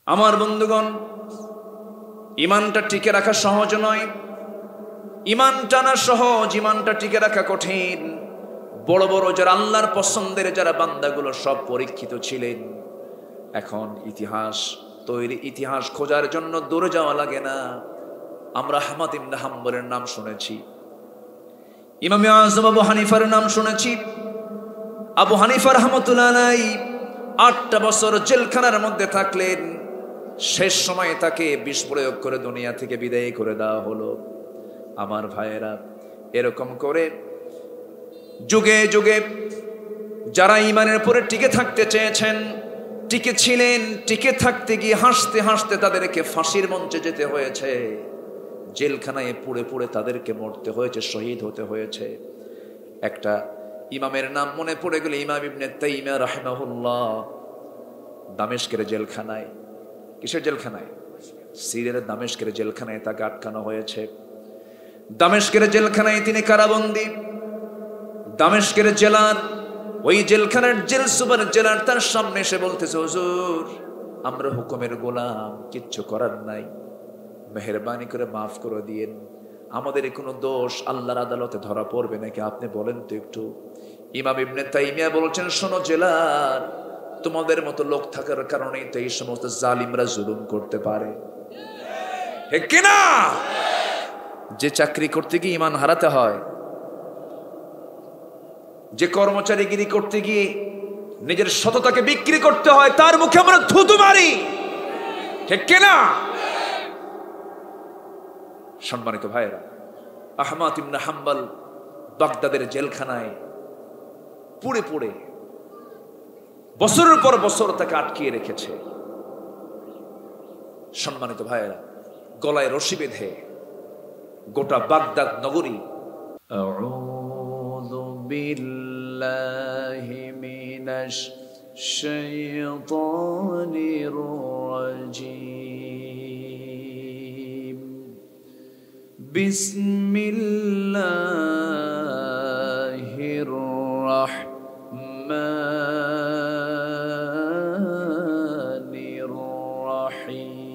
আমার বন্ধুগণ, ইমানটা টিকে রাখা সহজ নয়। ইমান টানা সহজ, ইমানটা টিকে রাখা কঠিন। বড় বড় যারা আল্লাহর পছন্দের যারা বান্দাগুলো সব পরীক্ষিত ছিলেন। এখন ইতিহাস তৈরি, ইতিহাস খোঁজার জন্য দূরে যাওয়া লাগে না। আমরা আহমদ ইবনে হাম্বলের নাম শুনেছি, ইমাম আযম আবু হানিফার নাম শুনেছি। আবু হানিফা রাহমাতুল্লাহ আলাইহি 8টা বছর জেলখানার মধ্যে থাকলেন। শেষ সময়ে তাকে বিষ প্রয়োগ করে দুনিয়া থেকে বিদায় করে দেওয়া হলো। আমার ভাইয়েরা, এরকম করে যুগে যুগে যারা ইমানের উপরে টিকে থাকতে চেয়েছেন, টিকে ছিলেন, টিকে থাকতে গিয়ে হাসতে হাসতে তাদেরকে ফাঁসির মঞ্চে যেতে হয়েছে, জেলখানায় পুড়ে পুড়ে তাদেরকে মরতে হয়েছে, শহীদ হতে হয়েছে। একটা ইমামের নাম মনে পড়ে গেল, ইমাম ইবনে তাইমিয়া রাহিমাহুল্লাহ। দামেস্কের জেলখানায়, কিসের জেলখানায়? সিরিয়ার দামেস্কের জেলখানায় তাকে আটকানো হয়েছে। দামেস্কের জেলখানায় তিনি কারাবন্দী। দামেস্কের জেলার ওই জেলখানার জেল সুপার জেলার তার সামনে এসে বলতেছে, হুজুর আমরা হুকুমের গোলাম, কিচ্ছু করার নাই, মেহেরবানি করে মাফ করে দিয়েন, আমাদের কোনো দোষ আল্লাহর আদালতে ধরা পড়বে নাকি, আপনি বলেন তো একটু। ইমাম ইবনে তাইমিয়া বলছেন, শোনো জেলার, তোমাদের মতো লোক থাকার কারণেই তো এই সমস্ত জালিমরা জুলুম করতে পারে, ঠিক কিনা? যে চাকরি করতে গিয়ে ইমান হারাতে হয়, যে কর্মচারীগিরি করতে গিয়ে নিজের সততাকে বিক্রি করতে হয়, তার মুখে আমরা থুতু মারি, ঠিক কিনা? সম্মানিত ভাইয়েরা, আহমদ ইবনে হাম্বল বাগদাদের জেলখানায় পুড়ে পুড়ে বছরের পর বছর তাকে আটকিয়ে রেখেছে। সম্মানিত ভাইয়েরা, গলায় রশি বেঁধে গোটা বাগদাদ নগরী, আউযু বিল্লাহি মিনাশ শাইতানির রাজীম, বিসমিল্লাহির রাহমানির রাহিম।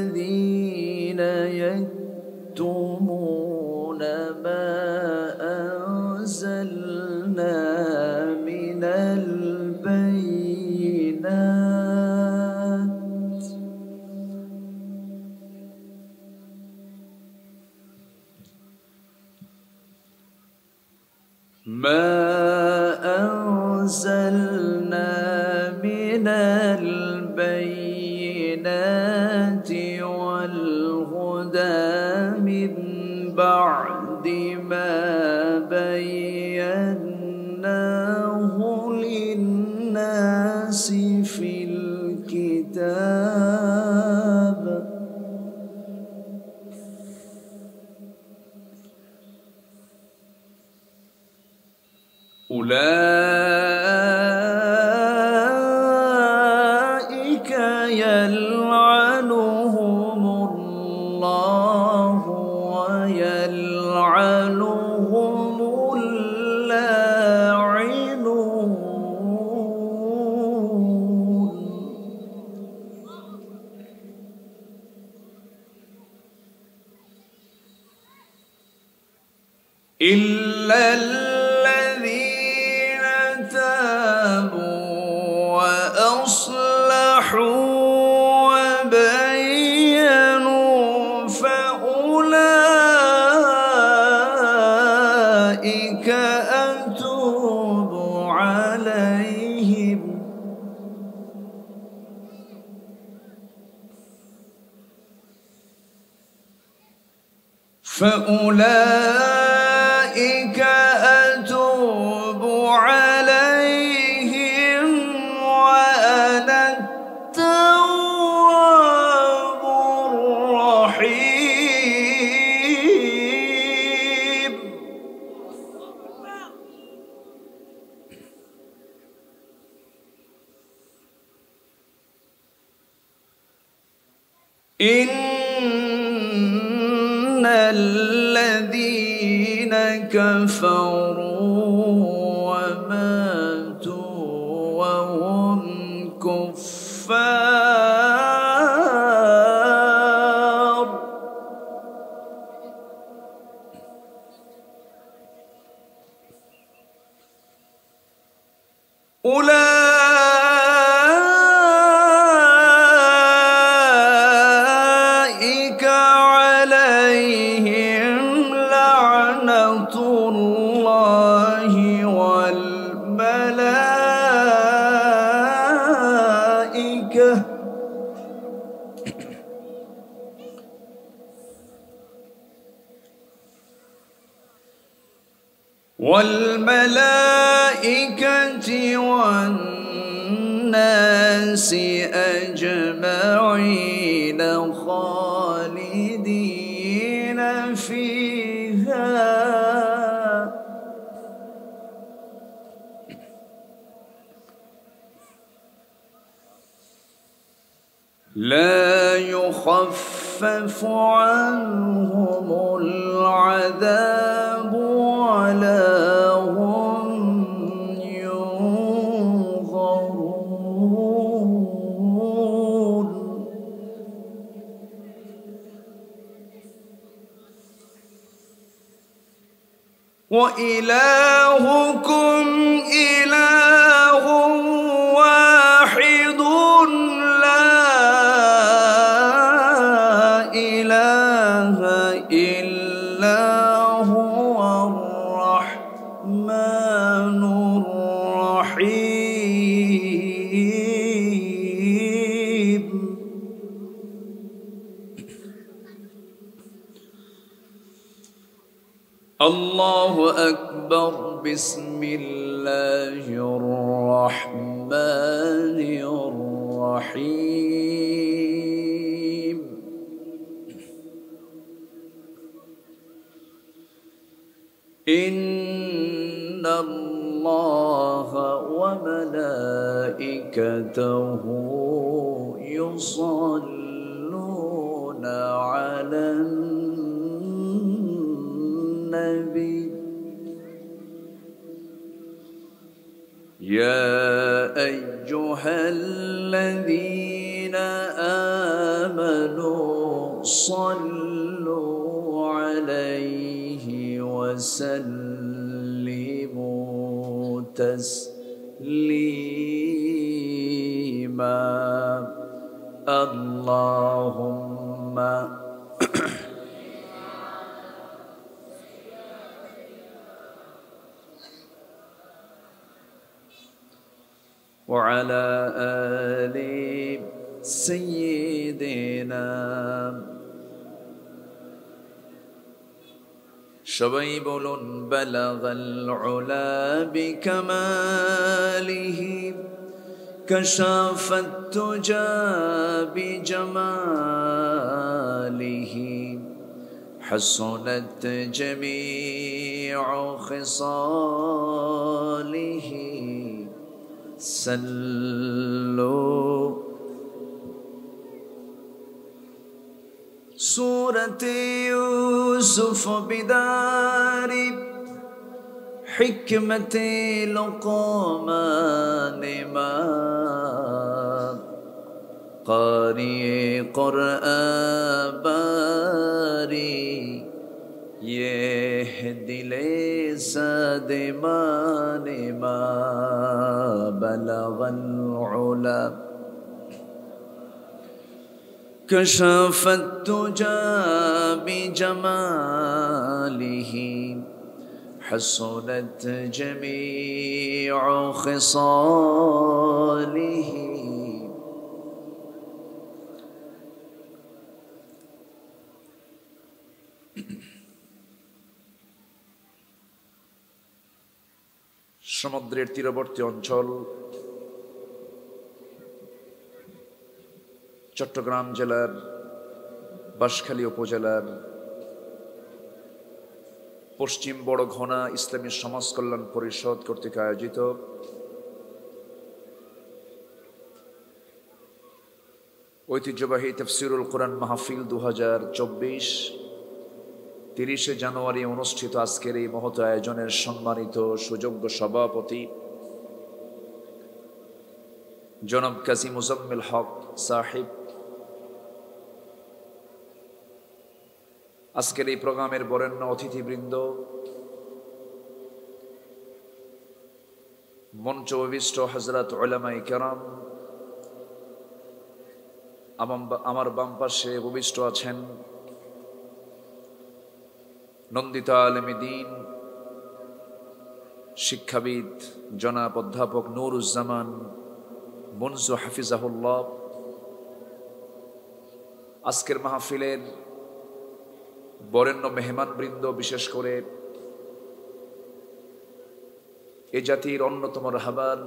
ইন্নাল্লাযীনা ইয়াকতুমুনা মা আনজালনা মিনাল বায়িনাত মা আনজালনা মিনাল বায়িনাতি ওয়াল হুদা মিন বা'দি মা বায়্যানাহু লিন-নাসি ফিল কিতাব উলাইকা ইয়ালআনুহুমুল্লাহু ওয়া ইয়ালআনুহুমুল লাঈনুন। ইল্লাল্লাযীনা তাবু ওয়া আসলাহু ওয়া বায়্যানু ফাউলাইকা আতুবু আলাইহিম فأولئك أتوب عليهم وأنا التواب الرحيم. إن الذين كفروا وماتوا وهم كفار أولئك عليهم لعنة الله والملائكة والناس أجمعين خالدين فيها لا يخفف عنهم العذاب ولا هم ينظرون وإلهكم إله واحد لا إله إلا هو الرحمن الرحيم الله أكبر بسم الله الرحمن الرحيم إن الله وملائكته يصلون على النبي يا أيها الذين آمنوا صلوا عليه وسلموا تسليما اللهم وعلى آل سيدنا সবাই বলুন بلغ العلا بكماله كشف التجى بجماله حسنت جميع خصاله صلوا سورة يوسف بدار حكمة لقمان ما قارئ قرآن باري يهدي ليس دمان ما بلغ العلا كشف التجى بجماله حسنت جميع خصاله সমুদ্রের তীরবর্তী অঞ্চল চট্টগ্রাম জেলার বাঁশখালী উপজেলার পশ্চিম বড়ঘোনা ইসলামী সমাজ কল্যাণ পরিষদ কর্তৃক আয়োজিত ঐতিহ্যবাহী তাফসীরুল কোরআন মাহফিল 2024 30শে জানুয়ারি অনুষ্ঠিত আজকের এই মহৎ আয়োজনের সম্মানিত সুযোগ্য সভাপতি জনাব কাজী মুজাম্মিল হক সাহেব, আজকের এই প্রোগ্রামের বরেণ্য অতিথিবৃন্দ, মঞ্চ উপবিষ্ট হযরত উলামায়ে কেরাম, আমার বাম পাশে উপবিষ্ট আছেন নন্দিত আলেমে দ্বীন, শিক্ষাবিদ জনাব অধ্যাপক নুরুজ্জামান মুনজু হাফিজাহুল্লাহ। আজকের মাহফিলের বরেণ্য মেহমানবৃন্দ, বিশেষ করে এ জাতির অন্যতম রাহবার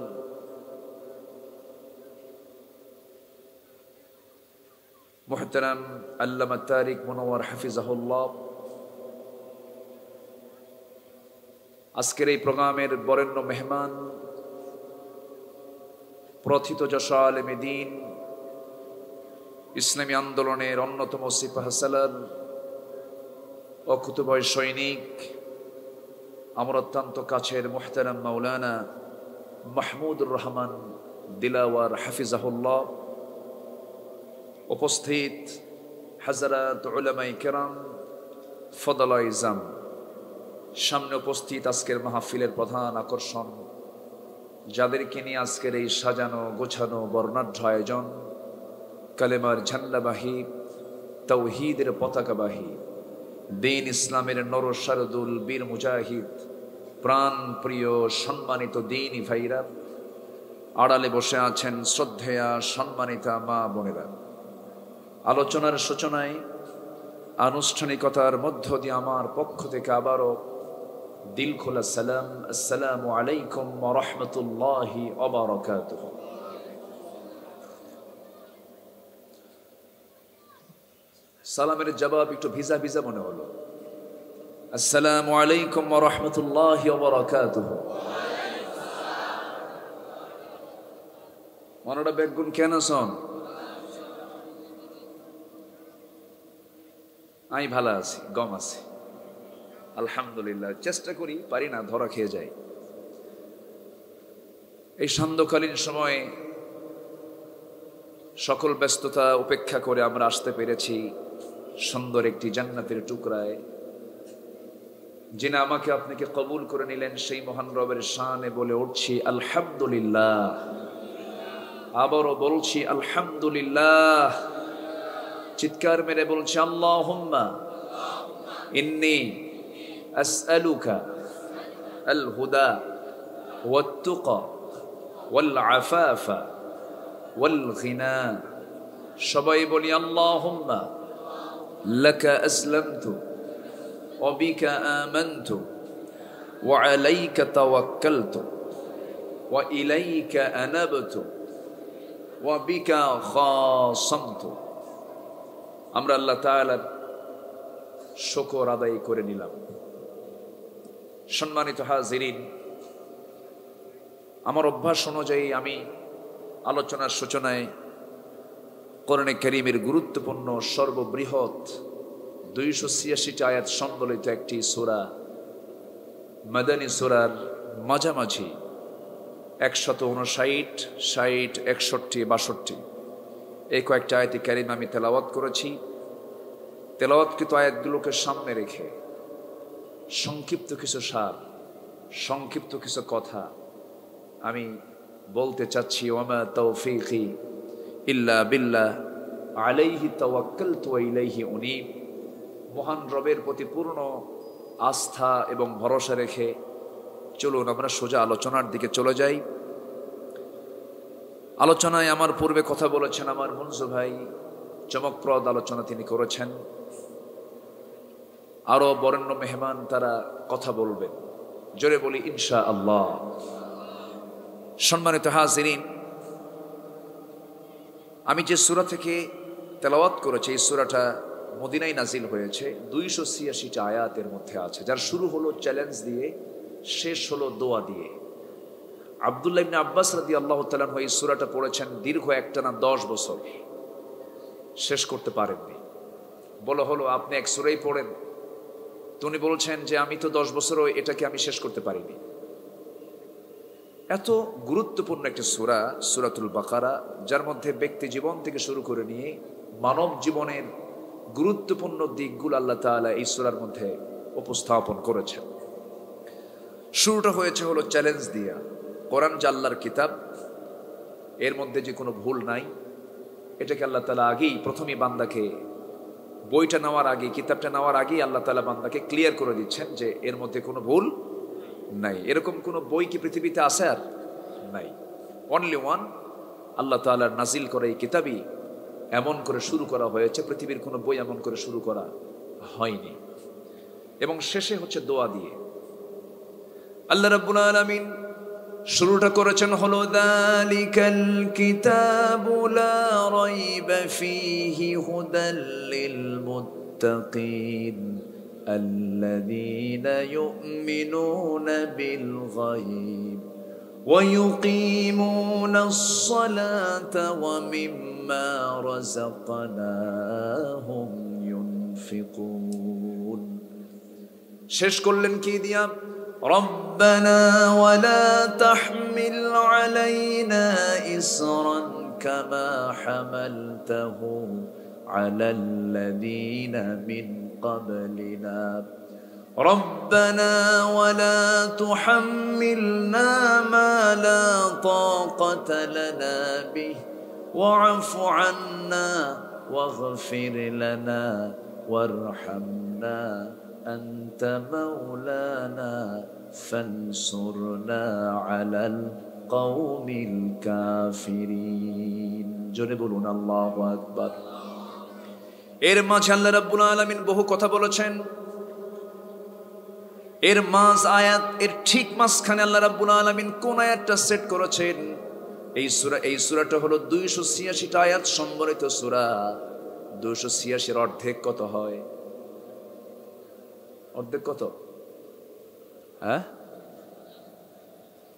মুহতারাম আল্লামা তারিক মুনওয়ার হাফিজাহুল্লাহ। আজকের এই প্রোগ্রামের বরেণ্য মেহমান প্রথিতযশা আলেমে দ্বীন, ইসলামী আন্দোলনের অন্যতম সিপাহসালার, অকুতুভয় সৈনিক, আমার অত্যন্ত কাছের মুহতারাম মাওলানা মাহমুদুর রহমান দিলাওয়ার হাফিজাহুল্লাহ। উপস্থিত হযরত উলামায়ে কেরাম, ফদলায়ে ইজাম, সামনে উপস্থিত আজকের মাহফিলের প্রধান আকর্ষণ, যাদেরকে নিয়ে আজকের এই সাজানো গোছানো বর্ণাঢ্য আয়োজন, কালেমার ঝান্ডাবাহী, তাওহীদের পতাকাবাহী, দ্বীন ইসলামের নরসারদুল বীর মুজাহিদ, প্রাণ প্রিয় সম্মানিত দ্বীনি ভাইরা, আড়ালে বসে আছেন শ্রদ্ধেয়া সম্মানিতা মা বোনেরা। আলোচনার সূচনায় আনুষ্ঠানিকতার মধ্য দিয়ে আমার পক্ষ থেকে আবারও দিল খোলা সালাম, আসসালামু আলাইকুম ওয়া রাহমাতুল্লাহি ওয়া বারাকাতুহু। সালামের জবাব একটু ভিজা ভিজা মনে হলো। আসসালামু আলাইকুম ওয়া রাহমাতুল্লাহি ওয়া বারাকাতুহু। মনটা বেগুন কেন শোন? আমি ভালো আছি, গম আছি, আলহামদুলিল্লাহ। চেষ্টা করি, পারি না, ধরা খেয়ে যাই। এই সান্ধ্যকালীন সময়ে সকল ব্যস্ততা উপেক্ষা করে আমরা আসতে পেরেছি সুন্দর একটি জান্নাতের টুকরায়। যিনি আমাকে আপনাকে কবুল করে নিলেন, সেই মহান রবের শানে বলে উঠছি আলহামদুলিল্লাহ। আবারও বলছি আলহামদুলিল্লাহ। চিৎকার মেরে বলছি আল্লাহুম্মা ইন্নী আসআলুকা আল হুদা ওয়াত তুকা ওয়াল আফাফা ওয়াল গিনা। সবাই বলি আল্লাহুম্মা লাকা আসলামতু ওয়া বিকা আমানতু ওয়া আলাইকা তাওয়াক্কালতু ওয়া ইলাইকা আনাবতু ওয়া বিকা খাসামতু। আমরা আল্লাহ তাআলার শুকর আদায় করে নিলাম। সম্মানিত হাজিরিন, আমার অভ্যাস অনুযায়ী আমি আলোচনার সূচনায় কোরআনে কারীমের গুরুত্বপূর্ণ সর্ববৃহৎ 286টি আয়াত সম্বলিত একটি সূরা, মাদানী সূরার মাঝামাঝি 159, 60, 61, 62 এই কয়েকটা আয়াতে কারীম আমি তেলাওয়াত করেছি। তেলাওয়াতকৃত আয়াতগুলোকে সামনে রেখে সংক্ষিপ্ত কিছু সার, সংক্ষিপ্ত কিছু কথা আমি বলতে চাচ্ছি। ওয়ামা তাওফীকি ইল্লা বিল্লাহ আলাইহি তাওয়াক্কালতু ওয়া ইলাইহি উনীব। মহান রবের প্রতি পূর্ণ আস্থা এবং ভরসা রেখে চলুন আমরা সোজা আলোচনার দিকে চলে যাই। আলোচনায় আমার পূর্বে কথা বলেছেন আমার মুনজু ভাই, চমকপ্রদ আলোচনা তিনি করেছেন। আরো বরেণ্য মেহমান তারা কথা বলবেন, জোরে বলি ইনশাআল্লাহ। সম্মানিত হাজিরিন, আমি যে সূরা থেকে তেলাওয়াত করেছি এই সূরাটা মদিনায় নাজিল হয়েছে, 286টা আয়াতের মধ্যে আছে, যার শুরু হলো চ্যালেঞ্জ দিয়ে, শেষ হলো দোয়া দিয়ে। আব্দুল্লাহ ইবনে আব্বাস রাদিয়াল্লাহু তাআলা আনহু এই সূরাটা পড়েছেন দীর্ঘ একটানা 10 বছর, শেষ করতে পারেননি। বলা হলো আপনি এক সূরাই পড়েন, তো উনি বলছেন যে আমি তো 10 বছরও এটাকে আমি শেষ করতে পারিনি। এত গুরুত্বপূর্ণ একটা সূরা সূরাতুল বাকারা, যার মধ্যে ব্যক্তি জীবন থেকে শুরু করে নিয়ে মানব জীবনের গুরুত্বপূর্ণ দিকগুলো আল্লাহ তাআলা এই সূরার মধ্যে উপস্থাপন করেছেন। শুরুটা হয়েছে হলো চ্যালেঞ্জ দিয়া, কোরআন যে আল্লাহর কিতাব, এর মধ্যে যে কোনো ভুল নাই, এটাকে আল্লাহ তাআলা আগেই প্রথমেই বান্দাকে, বইটা নেওয়ার আগে, কিতাবটা নেওয়ার আগেই আল্লাহ তাআলা বান্দাকে ক্লিয়ার করে দিচ্ছেন যে এর মধ্যে কোনো ভুল নাই। এরকম কোনো বই কি পৃথিবীতে আছে? আর নাই। অনলি ওয়ান আল্লাহ তাআলার নাজিল করা এই কিতাবই এমন করে শুরু করা হয়েছে, পৃথিবীর কোনো বই এমন করে শুরু করা হয়নি। এবং শেষে হচ্ছে দোয়া দিয়ে। আল্লাহ রাব্বুল আলামিন শুরুটা করেছেন হলো যালিকাল কিতাবু লা রাইবা ফীহি হুদাল লিল মুত্তাকিন আল্লাযীনা ইউমিনুনা বিল গায়ব ওয়া ইউকিমুনাস সালাতা ওয়া মিম্মা রাযাকনাহুম ইউনফিকুন। শেষ করলেন কি দিয়া? ربنا ولا تحمل علينا إصرا كما حملته على الذين من قبلنا ربنا ولا تحملنا ما لا طاقة لنا به واعف عنا واغفر لنا وارحمنا أنت مولانا فانصرنا على القوم الكافرين। জোরে বলুন আল্লাহু আকবার। এর মাঝে আল্লাহ রাব্বুল আলামিন বহু কথা বলেছেন। এর মাঝ আয়াত, এর ঠিক মাঝখানে আল্লাহ রাব্বুল আলামিন কোন আয়াতটা সেট করেছেন? এই সূরাটা হলো 286টা আয়াত সম্বলিত সূরা। 286 এর অর্ধেক কত হয়? অর্ধেক কত? হ্যাঁ,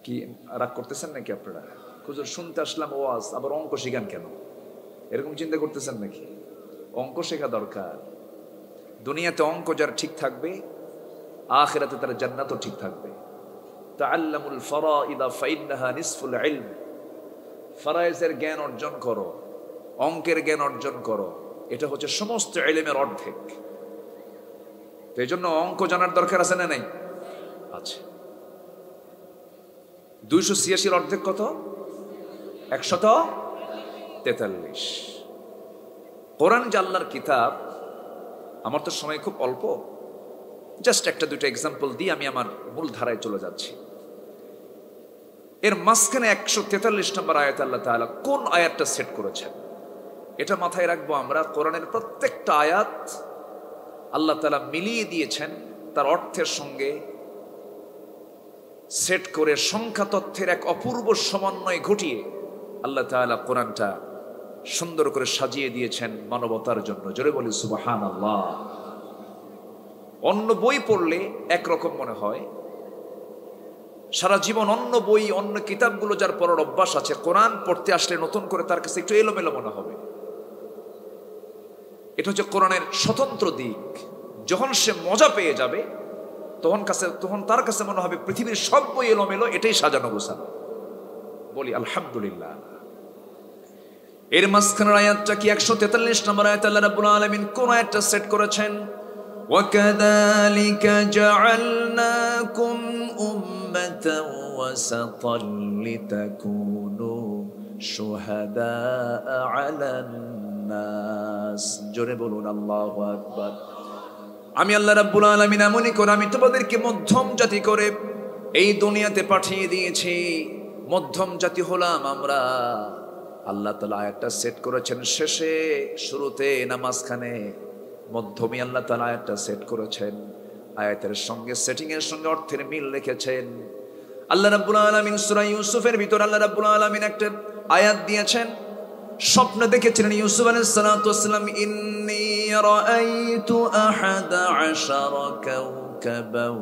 কি রাগ করতেছেন নাকি আপনারা? হুজুর শুনতে আসলাম ওয়াজ, আবার অঙ্ক শিখান কেন? এরকম চিন্তা করতেছেন নাকি? অঙ্ক শেখা দরকার। দুনিয়াতে অঙ্ক যার ঠিক থাকবে, আখিরাতে তার জান্নাতও ঠিক থাকবে। তাআল্লামুল ফারাইদা ফাইন্নাহা নিসফুল ইলম। ফারায়েজের জ্ঞান অর্জন করো, অঙ্কের জ্ঞান অর্জন করো, এটা হচ্ছে সমস্ত ইলমের অর্ধেক। এই জন্য অঙ্ক জানার দরকার আছে না নাই? আছে। 286 অর্ধেক কত? 143। কোরআন যে আল্লাহর কিতাব, আমার তো সময় খুব অল্প, জাস্ট একটা দুইটা এক্সাম্পল দিয়ে আমি আমার মূল ধারায় চলে যাচ্ছি। এর মাঝখানে 143 নম্বর আয়াত আল্লাহ তাআলা কোন আয়াতটা সেট করেছেন এটা মাথায় রাখবো আমরা। কোরআনের প্রত্যেকটা আয়াত আল্লাহ তাআলা মিলিয়ে দিয়েছেন তার অর্থের সঙ্গে, সেট করে সংখ্যা তথ্যের এক অপূর্ব সমন্বয় ঘটিয়ে আল্লাহ তাআলা কোরআনটা সুন্দর করে সাজিয়ে দিয়েছেন মানবতার জন্য। জোরে বলি সুবহানাল্লাহ। অন্য বই পড়লে একরকম মনে হয়, সারা জীবন অন্য বই অন্য কিতাবগুলো যার পড়ার অভ্যাস আছে, কোরআন পড়তে আসলে নতুন করে তার কাছে একটু এলোমেলো মনে হবে। এটা হচ্ছে কোরআনের স্বতন্ত্র দিক। যখন সে মজা পেয়ে যাবে তখন তার কাছে মনে হবে পৃথিবীর সব বই এলোমেলো, এটাই সাজানো গোছানো। বলি আলহামদুলিল্লাহ। এর মাঝখানের আয়াতটা কি 143 নম্বর আয়াত? আল্লাহ রাব্বুল আলামিন কোন আয়াতটা সেট করেছেন? وَكَذَلِكَ جَعَلْنَاكُمْ أُمَّةً وَسَطًا لِتَكُونُوا شُهَدَاءَ عَلَى النَّاسِ। জোরে বলুন আল্লাহু আকবার। আমি আল্লাহ রাব্বুল আলামিন এমনই করে আমি তোমাদেরকে মধ্যম জাতি করে এই দুনিয়াতে পাঠিয়ে দিয়েছি। মধ্যম জাতি হলাম আমরা। আল্লাহ তাআলা আয়াতটা সেট করেছেন শেষে, শুরুতে না মাঝখানে? মধ্যমে আল্লাহ তাআলা আয়াতটা সেট করেছেন। আয়াতের সঙ্গে সেটিং এর সঙ্গে অর্থের মিল রেখেছেন। আল্লাহ রাব্বুল আলামিন সূরা ইউসুফের ভিতর আল্লাহ রাব্বুল আলামিন একটা আয়াত দিয়েছেন। স্বপ্ন দেখেছিলেন ইউসুফ আলাইহিস সালাতু ওয়াস সালাম, ইন্নী রাআইতু আহাদা আশারা কাওকাবাও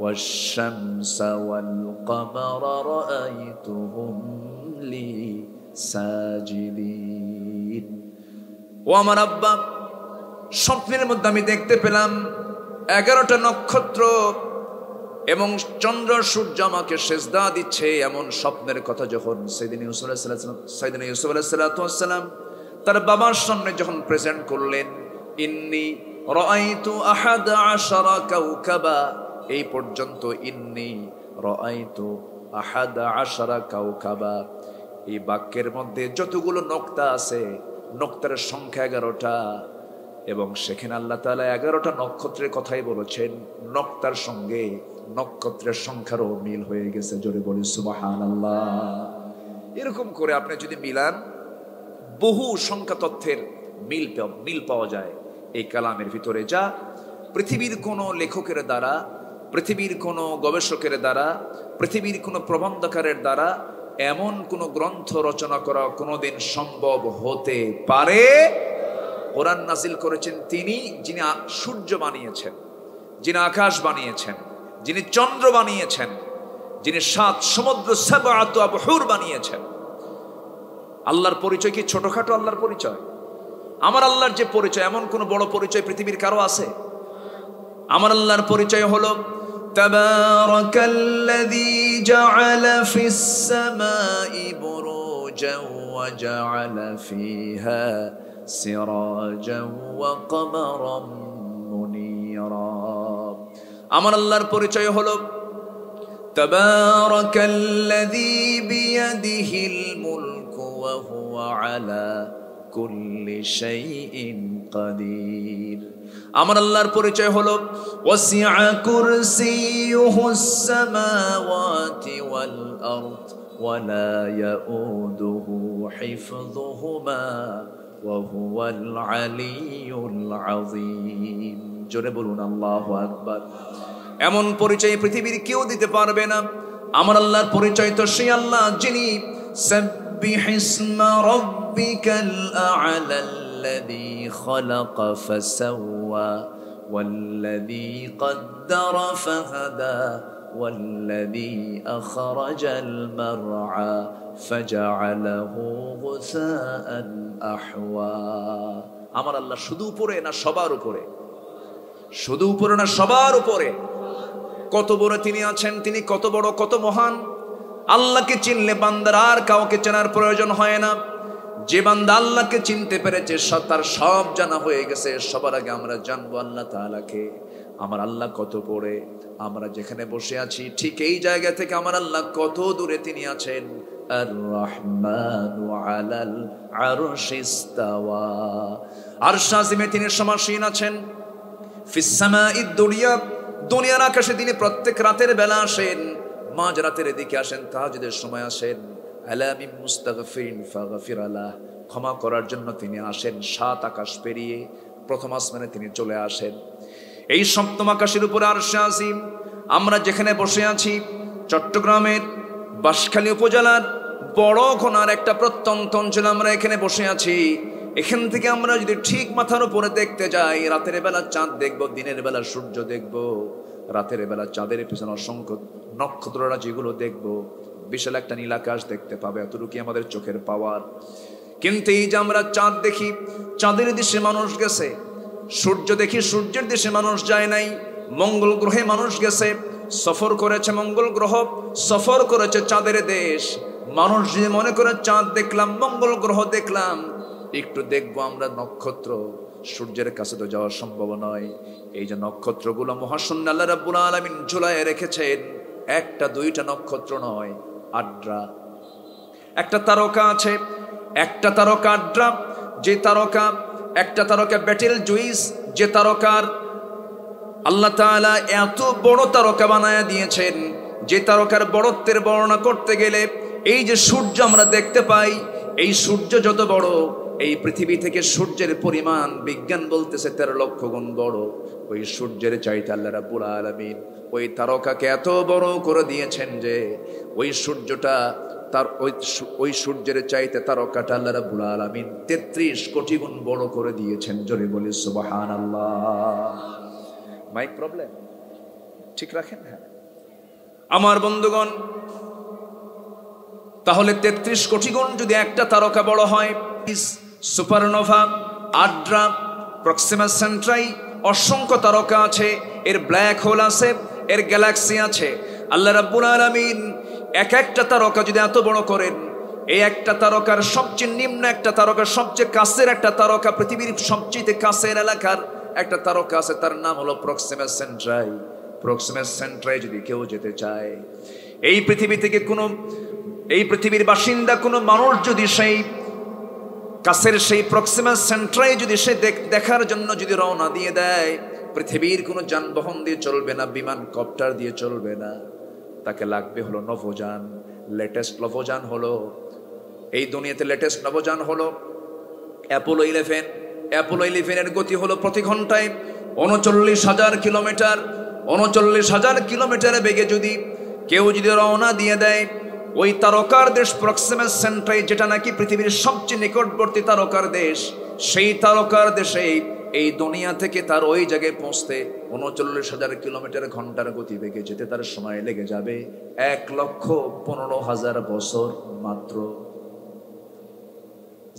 ওয়াশ-শামসা ওয়াল কামারা রাআইতুহুম লি সাজিদিন। ও আমার আব্বা, স্বপ্নের মধ্যে আমি দেখতে পেলাম 11টা নক্ষত্র এবং চন্দ্র সূর্য আমাকে সেজদা দিচ্ছে, এমন স্বপ্নের কথা যখন সাইয়েদনা ইউসুফ আলাইহিস সালাম তার বাবার সামনে যখন প্রেজেন্ট করলেন, ইন্নী রাআইতু আহাদা আশারা কাওকাবা, এই পর্যন্ত ইন্নী রাআইতু আহাদা আশারা কাওকাবা, এই বাক্যের মধ্যে যতগুলো নক্তা আছে নক্তার সংখ্যা 11টা, এবং সেখানে আল্লাহ তাআলা 11টা নক্ষত্রের কথাই বলেছেন, নক্তার সঙ্গে নক্ষত্রের সংখ্যারও মিল হয়ে গেছে। জোরে বলি সুবহানাল্লাহ। এরকম করে আপনি যদি মিলান, বহু সংখ্যা তথ্যের মিল পাওয়া যায় এই কালামের ভিতরে, যা পৃথিবীর কোনো লেখকের দ্বারা, পৃথিবীর কোনো গবেষকের দ্বারা, পৃথিবীর কোনো প্রবন্ধকারের দ্বারা এমন কোনো গ্রন্থ রচনা করা কোনোদিন সম্ভব হতে পারে। কোরআন নাজিল করেছেন তিনি, যিনি সূর্য বানিয়েছেন, যিনি আকাশ বানিয়েছেন, যিনি চন্দ্র বানিয়েছেন, যিনি 7 সমুদ্র সাবআতু আবহুর বানিয়েছেন। আল্লাহর পরিচয় কি ছোটখাটো আল্লাহর পরিচয়? আমার আল্লাহর যে পরিচয়, এমন কোন বড় পরিচয় পৃথিবীর কারো আছে? আমার আল্লাহর পরিচয় হলো তাবারাকাল্লাযী জাআলা ফিস সামাই বুরুজান ওয়া জাআলা ফিহা সিরাজান ওয়া কমারান মুনীরা। আমার আল্লাহর পরিচয় হলো তাবারাকাল্লাযী বিয়াদিহিল মুলকু ওয়া হুয়া আলা কুল্লি শাইইন কাদির। আমার আল্লাহর পরিচয় হলো ওয়াসিআ কুরসিয়ুহুস সামাওয়াতি ওয়াল আরদ ওয়া লা ইয়াউদুহু হিফযুহুমা ওয়া হুয়াল আলিয়্যুল আযীম। জোরে বলুন আল্লাহু আকবার। এমন পরিচয় পৃথিবীর কেউ দিতে পারবে না। আমার আল্লাহর পরিচয় তো সেই আল্লাহ যিনি সাব্বিহ ইসমা রাব্বিকাল আ'লা আল্লাযী খালাকা ফাসাওয়া ওয়াল্লাযী কদ্দারা ফাহাদা ওয়াল্লাযী আখরাজাল মারআ ফাজআলাহু গুসাআন আহওয়া। আমার আল্লাহ শুধু উপরে না সবার উপরে? শুধু উপরে না সবার উপরে? কত বড় তিনি আছেন, তিনি কত বড়, কত মহান। আল্লাহকে চিনলে বান্দার আর কাউকে চেনার প্রয়োজন হয় না। যে বান্দা আল্লাহকে চিনতে পেরেছে তার সব জানা হয়ে গেছে। সবার আগে আমরা জানবো আল্লাহ তাআলাকে। আমার আল্লাহ কত পড়ে, আমরা যেখানে বসে আছি ঠিক এই জায়গা থেকে আমার আল্লাহ কত দূরে তিনি আছেন। আর রহমানু আলাল আরশিস্তাওয়া, আরশ আজিমে তিনি সমাসীন আছেন। ফিস সামাঈদ দুনিয়া, দুনিয়ার আকাশে তিনি প্রত্যেক রাতের বেলা আসেন, মাঝ রাতের দিকে আসেন, তাহাজ্জুদের সময় আসেন। আলা মিন মুস্তাগফিরিন ফাগফির আলাহ, ক্ষমা করার জন্য তিনি আসেন। 7 আকাশ পেরিয়ে প্রথম আসমানে তিনি চলে আসেন। এই সপ্তম আকাশের উপরে আরশে আজিম। আমরা যেখানে বসে আছি চট্টগ্রামের বাঁশখালী উপজেলার বড় ঘোনার একটা প্রত্যন্ত অঞ্চলে আমরা এখানে বসে আছি। এখান থেকে আমরা যদি ঠিক মাথার উপরে দেখতে যাই, রাতের বেলা চাঁদ দেখবো, দিনের বেলা সূর্য দেখবো। রাতের বেলা চাঁদের পিছনে অসংখ্য নক্ষত্ররা যেগুলো দেখবো, বিশাল একটা নীল আকাশ দেখতে পাবে, এতটুকু আমাদের চোখের পাওয়ার। কিন্তু এই যে আমরা চাঁদ দেখি, চাঁদের দেশে মানুষ গেছে। সূর্য দেখি, সূর্যের দেশে মানুষ যায় নাই। মঙ্গল গ্রহে মানুষ গেছে, সফর করেছে মঙ্গল গ্রহ, সফর করেছে চাঁদের দেশ। মানুষ যদি মনে করে চাঁদ দেখলাম, মঙ্গল গ্রহ দেখলাম, একটু দেখবো আমরা নক্ষত্র, সূর্যের কাছে তো যাওয়া সম্ভব নয়। এই যে নক্ষত্রগুলো মহাশূন্য আল্লাহ রাব্বুল আলামিন ঝুলায় রেখেছেন, একটা দুইটা নক্ষত্র নয়, আড্রা। একটা তারকা আছে, একটা তারকা আড্রা। যে তারকা, একটা তারকা বেটেল জুইস, যে তারকার আল্লাহ তাআলা এত বড় তারকা বানায়া দিয়েছেন, যে তারকার বড়ত্বের বর্ণনা করতে গেলে এই যে সূর্য আমরা দেখতে পাই, এই সূর্য যত বড়, এই পৃথিবী থেকে সূর্যের পরিমাণ বিজ্ঞান বলতেছে 13 লক্ষ গুণ বড়। ওই সূর্যের চাইতে আল্লাহ রাব্বুল আলামিন ওই তারকাকে এত বড় করে দিয়েছেন যে ওই সূর্যটা, তার ওই সূর্যের চাইতে তারকাটা আল্লাহ রাব্বুল আলামিন 33 কোটি গুণ বড় করে দিয়েছেন। জোরে বলি সুবহানাল্লাহ। মাইক প্রবলেম ঠিক রাখেন? হ্যাঁ আমার বন্ধুগণ, তাহলে 33 কোটি গুণ যদি একটা তারকা বড় হয়, সুপারনোভা, আড্রা, প্রক্সিমা সেন্ট্রাই, অসংখ্য তারকা আছে। এর ব্ল্যাক হোল আছে, এর গ্যালাক্সি আছে। আল্লাহ রাব্বুল আলামিন এক একটা তারকা যদি এত বড় করেন, এই একটা তারকার সবচেয়ে নিম্ন একটা তারকা, সবচেয়ে কাছের একটা তারকা, পৃথিবীর সবচেয়ে কাছের এলাকার একটা তারকা আছে, তার নাম হলো প্রক্সিমা সেন্ট্রাই। প্রক্সিমা সেন্ট্রাই যদি কেউ যেতে চায়, এই পৃথিবী থেকে কোনো, এই পৃথিবীর বাসিন্দা কোনো মানুষ যদি সেই কাছের সেই প্রক্সিমা সেন্ট্রাই যদি সে দেখার জন্য যদি রওনা দিয়ে দেয়, পৃথিবীর কোনো যানবাহন দিয়ে চলবে না, বিমান কপ্টার দিয়ে চলবে না, তাকে লাগবে হলো নভোযান। লেটেস্ট নভোযান হলো, এই দুনিয়াতে লেটেস্ট নভোযান হলো অ্যাপোলো 11। অ্যাপোলো 11-এর গতি হলো প্রতি ঘন্টায় 39,000 কিলোমিটার। 39,000 কিলোমিটারে বেগে যদি কেউ যদি রওনা দিয়ে দেয়, ওই তারকার দেশ প্রক্সিমা সেন্ট্রাই, যেটা নাকি পৃথিবীর সবচেয়ে নিকটবর্তী তারকার দেশ, সেই তারকার দেশে এই দুনিয়া থেকে তার ওই জায়গায় পৌঁছতে 39,000 কিলোমিটার ঘন্টার গতি বেগে যেতে তার সময় লেগে যাবে 1,15,000 বছর মাত্র।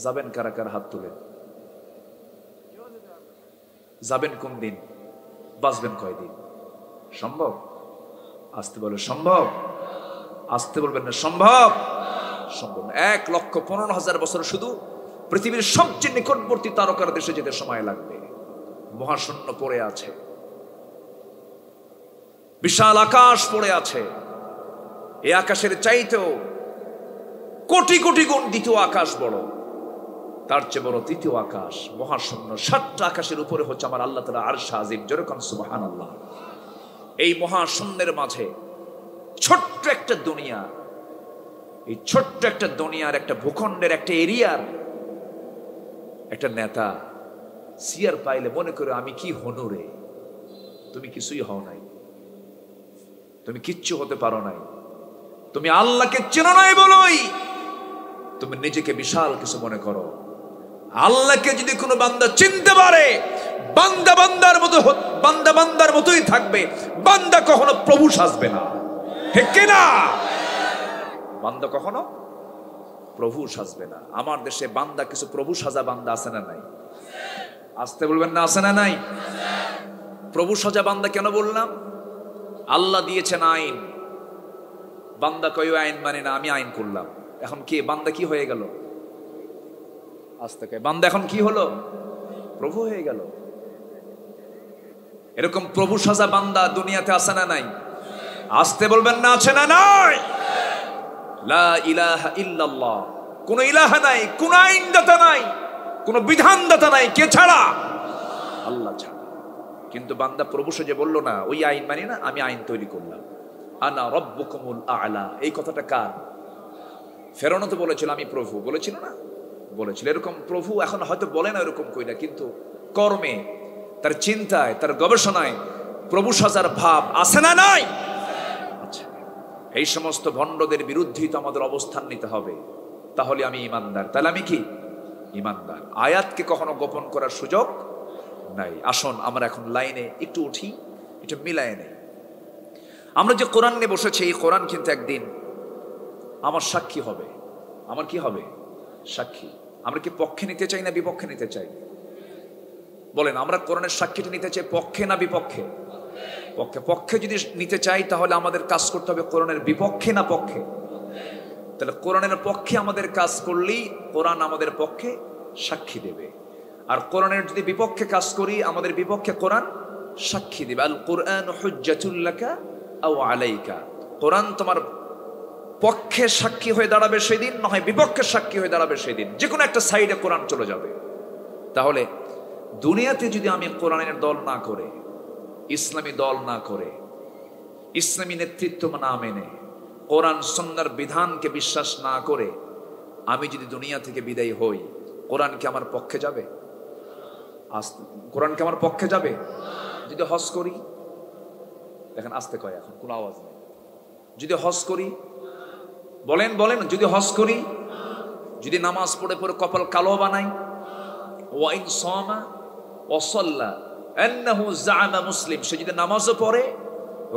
যাবেন কারা কারা? হাত তুলেন। যাবেন কোন দিন? বাঁচবেন কয়দিন? সম্ভব? আসতে বলে সম্ভব, আসতে বলবেন না সম্ভব। সম্ভব না। 1,15,000 বছর শুধু পৃথিবীর সবচেয়ে নিকটবর্তী তারকার দেশে যেতে সময় লাগবে। মহাশূন্য পড়ে আছে, বিশাল আকাশ পড়ে আছে। এই আকাশের চাইতেও কোটি কোটি গুণ দ্বিতীয় আকাশ বড়, তার চেয়ে বড় তৃতীয় আকাশ মহাশূন্য। 7টা আকাশের উপরে হচ্ছে আমার আল্লাহ তাআলা আরশ আজিম। যেরকম সুবহানাল্লাহ। এই মহাশূন্যের মাঝে ছোট্ট একটা দুনিয়া, এই ছোট্ট একটা দুনিয়ার একটা ভূখণ্ডের একটা এরিয়ার একটা নেতা সিয়ার পাইলে মনে করে আমি কি হনু রে। তুমি কিছুই হও নাই, তুমি কিচ্ছু হতে পারো নাই, তুমি আল্লাহকে চেনো নাই বলোই তুমি নিজেকে বিশাল কিছু মনে করো। আল্লাহকে যদি কোনো বান্দা চিনতে পারে, বান্দা বান্দার মতো, বান্দা বান্দার মতোই থাকবে, বান্দা কখনো প্রভু সাজবে না। ঠিক কিনা? বান্দা কখনো প্রভু সাজবে না। আমার দেশে বান্দা কিছু প্রভু সাজা বান্দা আছে না নাই? আসতে বলবেন না, আছে না নাই? প্রভু সাজা বান্দা কেন বললাম? আল্লাহ দিয়েছেন আইন, বান্দা কয় আইন মানে না, আমি আইন করলাম। এখন কি বান্দা কি হয়ে গেল? আসতে কয় বান্দা এখন কি হলো? প্রভু হয়ে গেল। এরকম প্রভু সাজা বান্দা দুনিয়াতে আছে না নাই? আসতে বলবেন না, আছে না নাই? লা ইলাহা ইল্লাল্লাহ, কোন ইলাহা নাই, কোন আইনদাতা নাই, কোন বিধানদাতা নাই, কে ছাড়া? আল্লাহ ছাড়া। কিন্তু বান্দা প্রভু সেজে বলল না, ওই আইন মানি না, আমি আইন তৈরি করলাম। আনা রব্বুকুমুল আ'লা। এই কথাটা কার? ফেরাউন তো বলেছিল আমি প্রভু, বলেছিল না? বলেছিল। এরকম প্রভু এখন হয়তো বলে না এরকম কইরা, কিন্তু কর্মে, তার চিন্তায়, তার গবেষণায় প্রভু সাজার ভাব আছে না নাই? আচ্ছা, এই সমস্ত ভণ্ডদের বিরুদ্ধেই তো আমাদের অবস্থান নিতে হবে। তাহলে আমি ইমানদার। তাহলে আমি কি? ইমানদার। আয়াতকে কখনো গোপন করার সুযোগ নাই। আসুন আমরা এখন লাইনে একটু উঠি, এটা মিলায় নেই। আমরা যে কোরআন নিয়ে বসেছি, এই কোরআন কিন্তু একদিন আমার সাক্ষী হবে। আমার কি হবে? সাক্ষী। আমরা কি পক্ষে নিতে চাই না বিপক্ষে নিতে চাই? বলেন, আমরা কোরআনের সাক্ষীটা নিতে চাই পক্ষে না বিপক্ষে? পক্ষে। পক্ষে যদি নিতে চাই তাহলে আমাদের কাজ করতে হবে কোরআনের বিপক্ষে না পক্ষে? তাহলে কোরআনের পক্ষে আমাদের কাজ করলেই কোরআন আমাদের পক্ষে সাক্ষী দেবে। আর কোরআনের যদি বিপক্ষে কাজ করি, আমাদের বিপক্ষে কোরআন সাক্ষী দেবে। আল কুরআন হুজ্জাতুল লাকা আও আলাইকা। কোরআন তোমার পক্ষে সাক্ষী হয়ে দাঁড়াবে সেদিন, না হয় বিপক্ষে সাক্ষী হয়ে দাঁড়াবে সেদিন। যে কোনো একটা সাইডে কোরআন চলে যাবে। তাহলে দুনিয়াতে যদি আমি কোরআনের দল না করে, ইসলামী দল না করে, ইসলামী নেতৃত্ব না মেনে, কোরআন সুন্নাহর বিধানকে বিশ্বাস না করে আমি যদি দুনিয়া থেকে বিদায় হই, কোরআন কি আমার পক্ষে যাবে? কোরআন কি আমার পক্ষে যাবে? যদি হজ করি, দেখেন আসতে কয়, এখন কোনো আওয়াজ নেই। যদি হজ করি, বলেন বলেন, যদি হজ করি, যদি নামাজ পড়ে পড়ে কপাল কালো বানাই, ওয়াইন সামা ওয়া সাল্লা আন্নাহু জাআমা মুসলিম, সে যদি নামাজও পড়ে,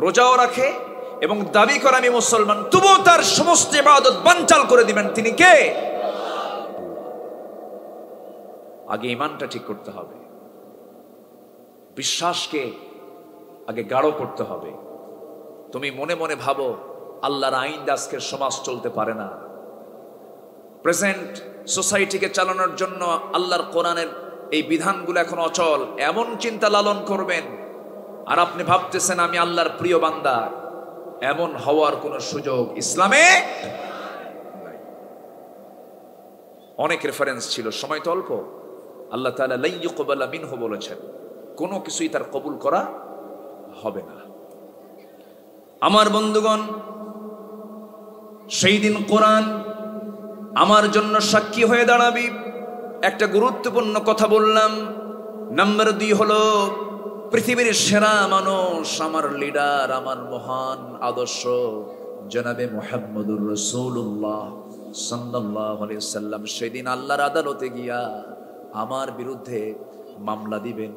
রোজাও রাখে এবং দাবি করে আমি মুসলমান, তবুও তার সমস্ত ইবাদত বানচাল করে দিবেন তিনি কে? আগে ঈমানটা ঠিক করতে হবে, বিশ্বাসকে আগে গাঢ় করতে হবে। তুমি মনে মনে ভাবো আল্লাহর আইন আজকের সমাজ চলতে পারে না, প্রেজেন্ট সোসাইটিকে চালানোর জন্য আল্লাহর কোরআনের এই বিধানগুলো এখন অচল, এমন চিন্তা লালন করবেন আর আপনি ভাবতেছেন আমি আল্লাহর প্রিয় বান্দা, এমন হওয়ার কোনো সুযোগ ইসলামে নাই। অনেক রেফারেন্স ছিল, সময় তো অল্প। আল্লাহ তাআলা লা ইউকবালা মিনহু বলেছেন, কোনো কিছুই তার কবুল করা হবে না। আমার বন্ধুগণ, সেই দিন কোরআন আমার জন্য সাক্ষী হয়ে দাঁড়াবি। একটা গুরুত্বপূর্ণ কথা বললাম। নাম্বার 2 হলো পৃথিবীর সেরা মানুষ, আমার লিডার, আমার মহান আদর্শ জনাবে মুহাম্মদুর রাসূলুল্লাহ সাল্লাল্লাহু আলাইহি ওয়াসাল্লাম সেদিন আল্লাহর আদালতে গিয়া আমার বিরুদ্ধে মামলা দিবেন।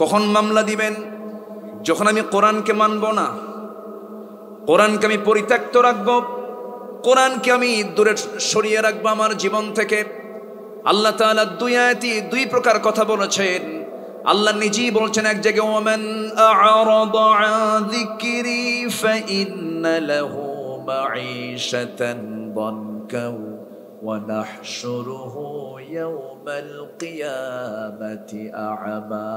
কখন মামলা দিবেন? যখন আমি কোরআনকে মানব না, কোরআনকে আমি পরিত্যক্ত রাখবো, কোরআনকে আমি দূরে সরিয়ে রাখবো আমার জীবন থেকে। আল্লাহ তাআলা 2 আয়াতে 2 প্রকার কথা বলেছেন। আল্লাহ নিজেই বলছেন এক জায়গায়, ওয়ামান আ'রাদা আন যিকরি ফাইন্না লাহু মাঈশাতান দানকা ওয়া নাহশুরুহু ইয়াওমাল কিয়ামাতি আ'মা।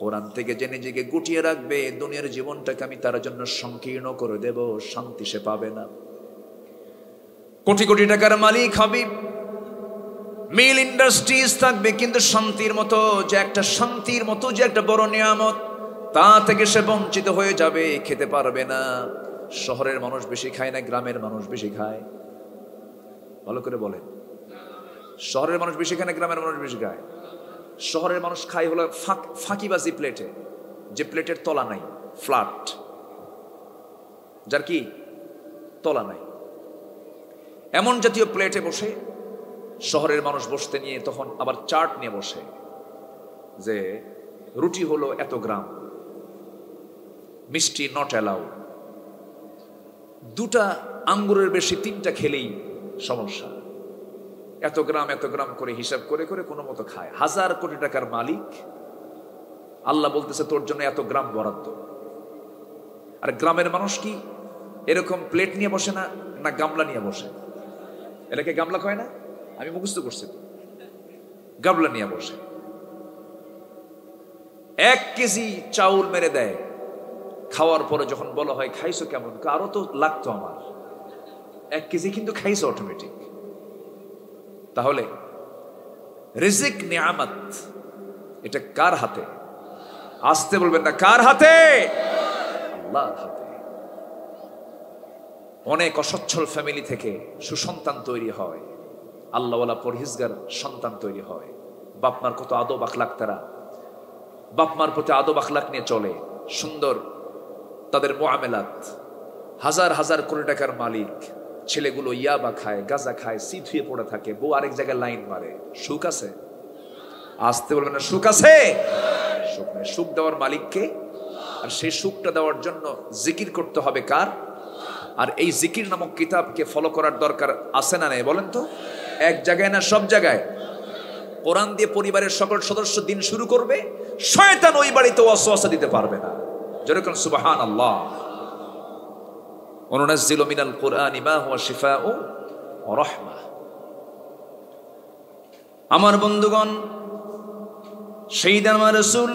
কোরআন থেকে যে নিজেকে গুটিয়ে রাখবে, দুনিয়ার জীবনটাকে আমি তার জন্য সংকীর্ণ করে দেব, শান্তি সে পাবে না। কোটি কোটি টাকার মালিক হবে, মিল ইন্ডাস্ট্রিজ থাকবে, কিন্তু শান্তির মতো যে একটা বড় নিয়ামত, তা থেকে সে বঞ্চিত হয়ে যাবে, খেতে পারবে না। শহরের মানুষ বেশি খায় না গ্রামের মানুষ বেশি খায়? ভালো করে বলেন, শহরের মানুষ বেশি খায় না গ্রামের মানুষ বেশি খায়? শহরের মানুষ খায় হলো ফাঁকিবাজি প্লেটে, যে প্লেটের তলা নাই, ফ্ল্যাট, যার কি তলা নাই, এমন জাতীয় প্লেটে বসে শহরের মানুষ বসতে নিয়ে তখন আবার চার্ট নিয়ে বসে যে রুটি হলো এত গ্রাম, মিষ্টি নট অ্যালাউ, 2টা আঙ্গুরের বেশি 3টা খেলেই সমস্যা, এত গ্রাম করে হিসাব করে করে কোনো মতো খায়। 1000 কোটি টাকার মালিক, আল্লাহ বলতেছে তোর জন্য এত গ্রাম বরাদ্দ। আর গ্রামের মানুষ কি এরকম প্লেট নিয়ে বসে না, না গামলা নিয়ে বসে? এটাকে গামলা কয় না? আমি মুখস্থ করছি তো, গামলা নিয়ে বসে। 1 কেজি চাউল মেরে দেয়, খাওয়ার পরে যখন বলা হয় খাইছো কেমন, আরো তো লাগতো আমার, 1 কেজি কিন্তু খাইছো অটোমেটিক। তাহলে রিজিক নিয়ামত, এটা কার হাতে? আসতে বলবেন না, কার হাতে? আল্লাহর হাতে। অনেক অসচ্ছল ফ্যামিলি থেকে সুসন্তান তৈরি হয়, আল্লাহওয়ালা পরহেজগার সন্তান তৈরি হয়। বাপমার কত আদব আখলাক, তারা বাপমার প্রতি আদব আখলাক নিয়ে চলে, সুন্দর তাদের মুআমেলাত। 1000 কোটি টাকার মালিক, ছেলেগুলো ইয়াবা খায়, গাঁজা খায়, সিট হয়ে পড়ে থাকে, বউ আরেক জায়গায় লাইন মারে। সুখ আছে? আসতে বলবেন না, সুখ আছে? সুখ নেই। সুখ দেওয়ার মালিককে, আর সেই সুখটা দেওয়ার জন্য জিকির করতে হবে কার? আর এই জিকির নামক কিতাবকে ফলো করার দরকার আছে না নেই বলেন তো? এক জায়গায় না সব জায়গায়। কোরআন দিয়ে পরিবারের সকল সদস্য দিন শুরু করবে, শয়তান ওই বাড়িতে ওয়াসওয়াসা দিতে পারবে না। যেরকম সুবহানাল্লাহ, ওয়ানুনাজ্জিলু মিনাল কুরআনি মা হুয়া শিফাউ ওয়া রাহমাহ। আমার বন্ধুগণ, সেই দিন আমার রাসূল,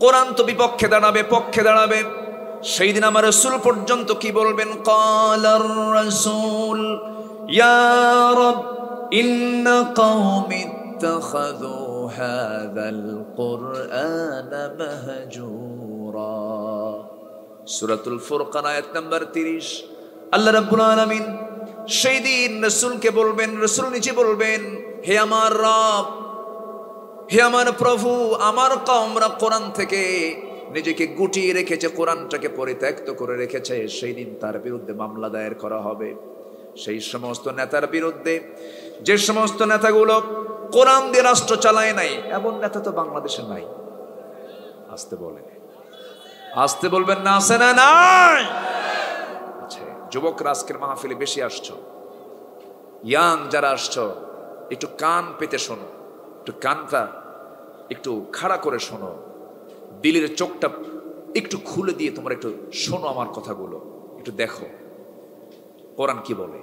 কোরআন তো বিপক্ষে দাঁড়াবে, পক্ষে দাঁড়াবে। সেই দিন আমার রাসূল পর্যন্ত কি বলবেন? ক্বালার রাসূল ইয়া রাব ইন্না কওমি ইত্তাখাযু হাযাল কুরআনা মাহজুরা। সূরাতুল ফুরকান আয়াত নাম্বার 30। আল্লাহ রাব্বুল আলামিন সেই দিন রাসূলকে বলবেন, রাসূল নিজে বলবেন, হে আমার রব, হে আমার প্রভু, আমার কওমরা কোরআন থেকে নিজেকে গুটিয়ে রেখেছে, কোরআনটাকে পরিত্যক্ত করে রেখেছে। সেই দিন তার বিরুদ্ধে মামলা দায়ের করা হবে। সেই সমস্ত নেতার বিরুদ্ধে, যে সমস্ত নেতাগুলো কোরআন দিয়ে রাষ্ট্র চালায় নাই, এমন নেতা তো বাংলাদেশে নাই। আসতে বলে, আসতে বলবেন না, আছে না? নাই। আচ্ছা, যুবকরা আজকের মাহফিলে বেশি আসছো, ইয়াং যারা আসছো, একটু কান পেতে শোনো, একটু কানটা একটু খাড়া করে শোনো। দিলের চোখটা একটু খুলে দিয়ে তোমরা একটু শোনো আমার কথাগুলো, একটু দেখো কোরআন কি বলে।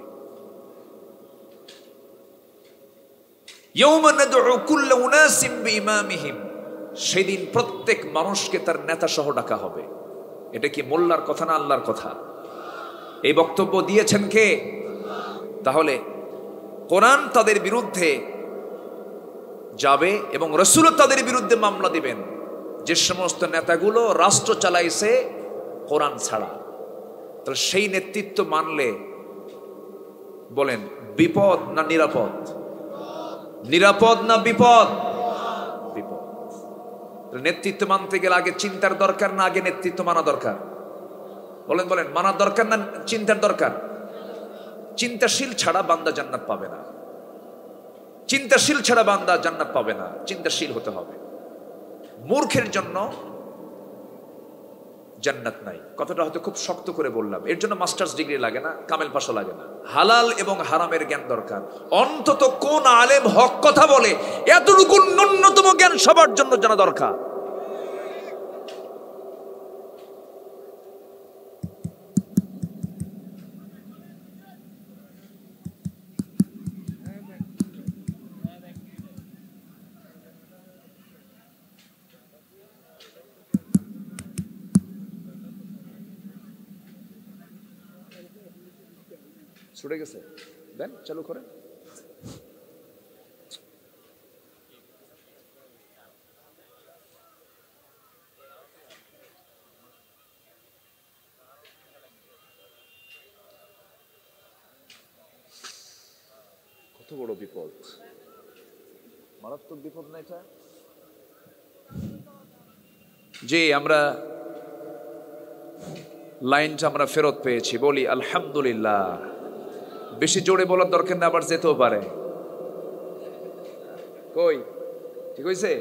ইয়াউমা নাদউ কুল্লা উনাসিম বিইমামিহিম, সেদিন প্রত্যেক মানুষকে তার নেতা সহ ডাকা হবে। এটা কি মোল্লার কথা না আল্লাহর কথা? এই বক্তব্য দিয়েছেন কে? তাহলে কোরআন তাদের বিরুদ্ধে যাবে এবং রাসূল তাদের বিরুদ্ধে মামলা দিবেন যে সমস্ত নেতাগুলো রাষ্ট্র চালাইছে কোরআন ছাড়া। তাহলে সেই নেতৃত্ব মানলে বলেন বিপদ না নিরাপদ? নিরাপদ না বিপদ? বিপদ। নেতৃত্ব মানতে গেলে আগে চিন্তার দরকার না আগে নেতৃত্ব মানা দরকার? বলেন বলেন, মানার দরকার না চিন্তার দরকার? চিন্তাশীল ছাড়া বান্দা জান্নাত পাবে না। চিন্তাশীল ছাড়া বান্দা জান্নাত পাবে না, চিন্তাশীল হতে হবে। মূর্খের জন্য জান্নাত নাই। কথাটা হয়তো খুব শক্ত করে বললাম, এর জন্য মাস্টার্স ডিগ্রি লাগে না, কামেল পাশও লাগে না। হালাল এবং হারামের জ্ঞান দরকার। অন্তত কোন আলেম হক কথা বলে এতটুকু ন্যূনতম জ্ঞান সবার জন্য জানা দরকার। ছুটে গেছে, দেন চালু করেন। কত বড় বিপদ, মারাত্মক বিপদ না এটা? যে আমরা লাইনটা আমরা ফেরত পেয়েছি, বলি আলহামদুলিল্লাহ। বেশি জোরে বলার দরকার না, আবার যেতেও পারে। কই ঠিক হয়েছে?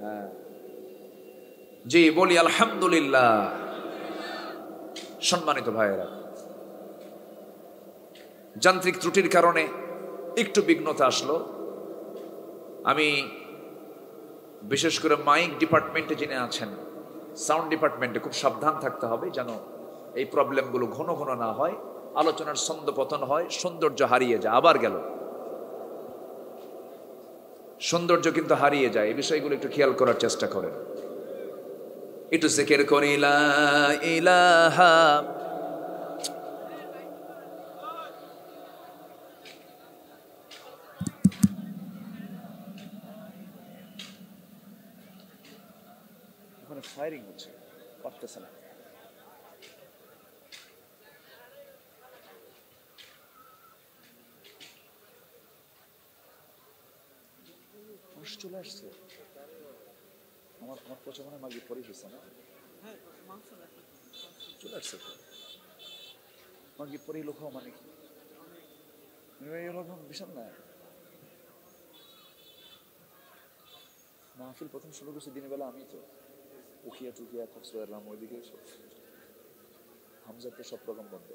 হ্যাঁ জি, বলি আলহামদুলিল্লাহ। সম্মানিত ভাইয়েরা, যান্ত্রিক ত্রুটির কারণে একটু বিঘ্নতা আসলো। আমি বিশেষ করে মাইক ডিপার্টমেন্টে যিনি আছেন, সাউন্ড ডিপার্টমেন্টে খুব সাবধান থাকতে হবে যেন এই প্রবলেমগুলো ঘন ঘন না হয়, আলোচনার ছন্দপতন হয়, সৌন্দর্য হারিয়ে যায়। আবার গেল, সৌন্দর্য কিন্তু হারিয়ে যায়। এই বিষয়গুলো একটু খেয়াল করার চেষ্টা করেন। একটু জিকির করি লা ইলাহা ফায়ারিং হচ্ছে, পারতেছে না। চলে আসছে আমার প্রচারণা মাগি পরে গেছে না, চলে আসছে মাগি পরে লোক মানে কি এরকম বিশাল না। মাহফিল প্রথম শুরু করছি দিনের বেলা, আমি তো উখিয়া টুকিয়া কক্সবাজার ওইদিকে হামজাতে সব প্রোগ্রাম বন্ধ।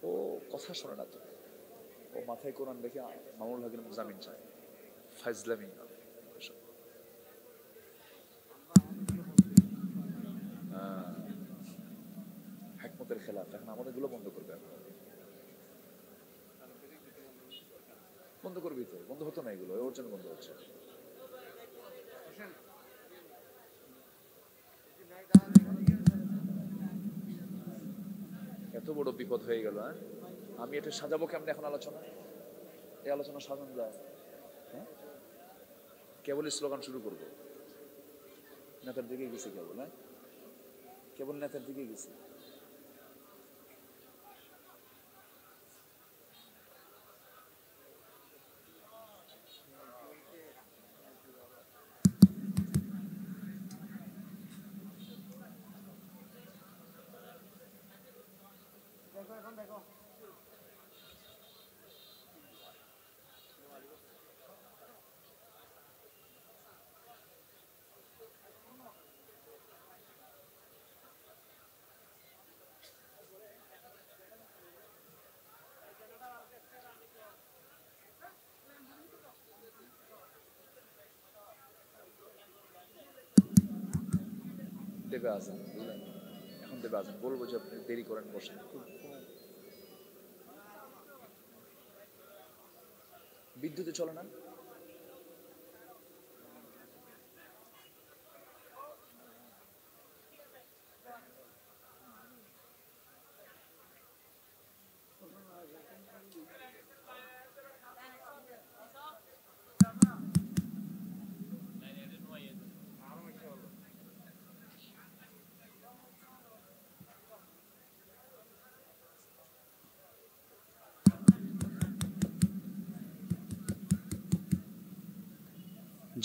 ও কথা শোনে না তো, ও মাথায় কোরআন রেখে মামুল হকের জামিন চায়, ফাইজলামি। হ্যাকমতের খেলাফ। এখন আমাদের গুলো বন্ধ করবে, বন্ধ করবি তো, বন্ধ হতো না এগুলো, ওর জন্য বন্ধ হচ্ছে। এত বড় বিপদ হয়ে গেল। আমি এটা সাজাবো কেমন এখন আলোচনা? এই আলোচনা সাজানো যায়? হ্যাঁ, কেবল স্লোগান শুরু করবো, নেতার দিকে গেছি কেবল। হ্যাঁ, কেবল নেতার দিকে গেছি। দেখো দেবে আজান, বুঝলেন? এখন দেবে আজান, বলবো যে আপনি দেরি করেন, বসেন। বিদ্যুতে চলে না?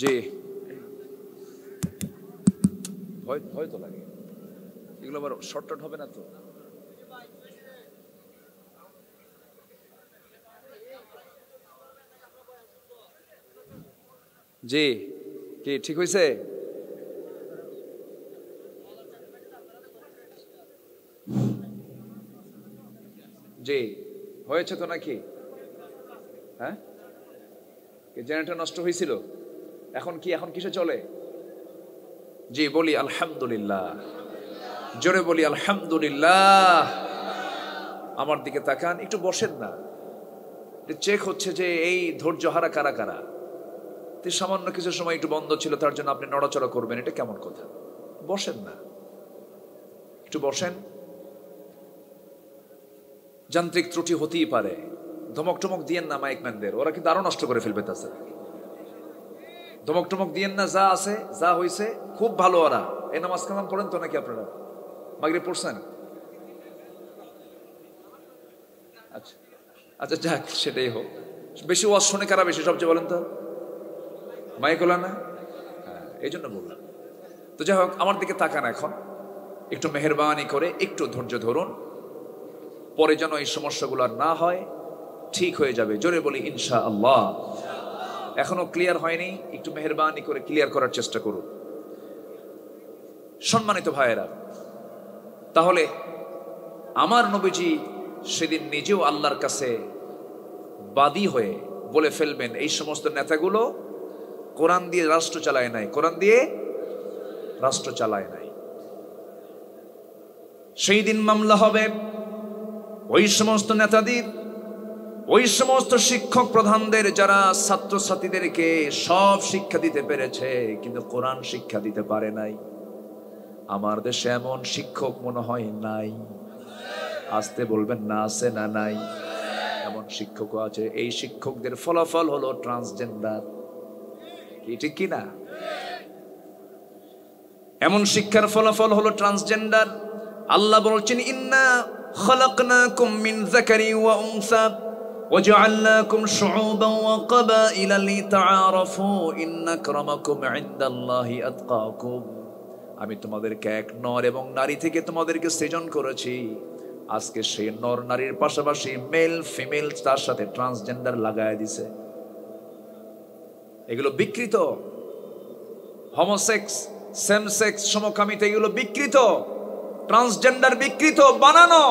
জি, ভয় ভয় তো লাগে, এগুলো আবার শর্টকাট হবে না তো। জি, কি ঠিক হয়েছে? জি, হয়েছে তো নাকি? হ্যাঁ, জেনারেটর নষ্ট হয়েছিল, এখন কি, এখন কিসে চলে? জি, বলি আলহামদুলিল্লাহ, জোরে বলি আলহামদুলিল্লাহ। আমার দিকে তাকান, একটু বসেন না, চেক হচ্ছে যে এই ধৈর্য হারা কারা কারা। সামান্য কিছু সময় একটু বন্ধ ছিল, তার জন্য আপনি নড়াচড়া করবেন, এটা কেমন কথা? বসেন না, একটু বসেন। যান্ত্রিক ত্রুটি হতেই পারে, ধমক টমক দিয়েন না মাইকম্যানদের, ওরা কিন্তু আরো নষ্ট করে ফেলবে। তাছে ধমক টমক দিয়েন না, যা আছে যা হয়েছে খুব ভালো। ওরা এই নামাজ কালাম পড়েন তো নাকি আপনারা? মাগরিব পড়ছেন? আচ্ছা আচ্ছা, যাক, সেটাই হোক। বেশি ওয়াজ শুনে কারা বেশি সবচেয়ে বলেন তো? মাইকলা না? হ্যাঁ, এই জন্য বললাম। তো যাই হোক, আমার দিকে তাকান এখন, একটু মেহেরবানি করে একটু ধৈর্য ধরুন, পরে যেন এই সমস্যাগুলো আর না হয়, ঠিক হয়ে যাবে। জোরে বলি ইনশাআল্লাহ। এখনো ক্লিয়ার হয়নি, একটু মেহেরবানি করে ক্লিয়ার করার চেষ্টা করুন। সম্মানিত ভাইয়েরা, তাহলে আমার নবীজি সেদিন নিজেও আল্লাহর কাছে বাদী হয়ে বলে ফেলবেন, এই সমস্ত নেতাগুলো কোরআন দিয়ে রাষ্ট্র চালায় নাই, কোরআন দিয়ে রাষ্ট্র চালায় নাই। সেই দিন মামলা হবে ওই সমস্ত নেতাদের, ওই সমস্ত শিক্ষক প্রধানদের যারা ছাত্রছাত্রীদেরকে সব শিক্ষা দিতে পেরেছে কিন্তু কোরআন শিক্ষা দিতে পারে নাই। আমার দেশে এমন শিক্ষক মনে হয় নাই। আসতে বলবেন না, আছে না নাই? এমন শিক্ষকও আছে। এই শিক্ষকদের ফলাফল হলো ট্রান্সজেন্ডার। কি ঠিক কি না? এমন শিক্ষার ফলাফল হলো ট্রান্সজেন্ডার। আল্লাহ বলছেন, ইন্না খালাকনাকুম মিন যাকারি ওয়া উনসা ওয়াজআলনাকুম শুউবান ওয়া ক্বাবাইলা লিতাআরাফু ইন্না আকরামাকুম ইনদাল্লাহি আতকাকুম। আমি তোমাদেরকে এক নর এবং নারী থেকে তোমাদেরকে সৃজন করেছি। আজকে সেই নর নারীর পাশাপাশি মেল ফিমেল, তার সাথে ট্রান্সজেন্ডার লাগায় দিছে। এগুলো বিকৃত। হোমোসেক্স, সেম সেক্স, সমকামিতা, এগুলো বিকৃত। ট্রান্সজেন্ডার বিকৃত, বানানো।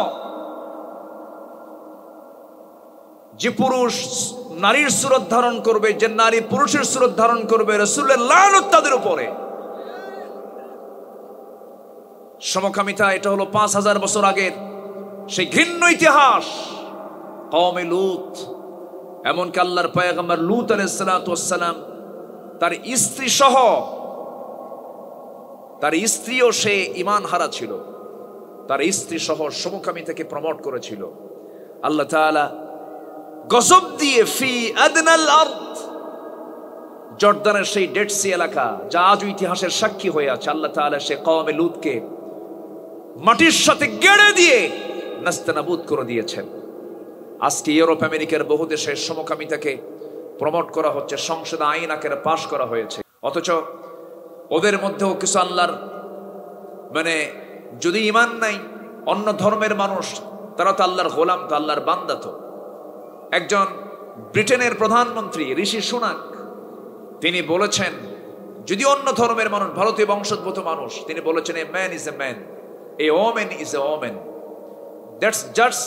যে পুরুষ নারীর সুরত ধারণ করবে, যে নারী পুরুষের সুরত ধারণ করবে, রাসূলের লানত তাদের উপরে। সমকামিতা, এটা হলো 5000 বছর আগের সেই ঘৃণ্য ইতিহাস। কওমে লূত, এমনকি আল্লাহর পয়গম্বর লূত আলাইহিস সালাতু ওয়াস সালাম তার স্ত্রী সহ, তার স্ত্রীও সে ঈমান হারা ছিল, তার স্ত্রী সহ সমকামিতাকে প্রমোট করেছিল। আল্লাহ তাআলা গজব দিয়ে ফি আদনাল আরদ, জর্দানের সেই ডেড সি এলাকা যা আজও ইতিহাসের সাক্ষী হয়ে আছে, আল্লাহ তাআলা সে কওমে লূতকে মাটির সাথে গেড়ে দিয়ে নাস্তানাবুদ করে দিয়েছেন। আজকে ইউরোপ আমেরিকার বহু দেশে সমকামিতাকে প্রমোট করা হচ্ছে, সংসদে আইন আকারে পাশ করা হয়েছে। অথচ ওদের মধ্যেও কিছু আল্লাহর মানে যদি ঈমান নাই, অন্য ধর্মের মানুষ, তারা তো আল্লাহর গোলাম, তো আল্লাহর বান্দা। তো একজন ব্রিটেনের প্রধানমন্ত্রী ঋষি সুনাক, তিনি বলেছেন, যদি অন্য ধর্মের মানুষ, ভারতীয় বংশোদ্ভূত মানুষ, তিনি বলেছেন, a man is a man, A women is a women. That's just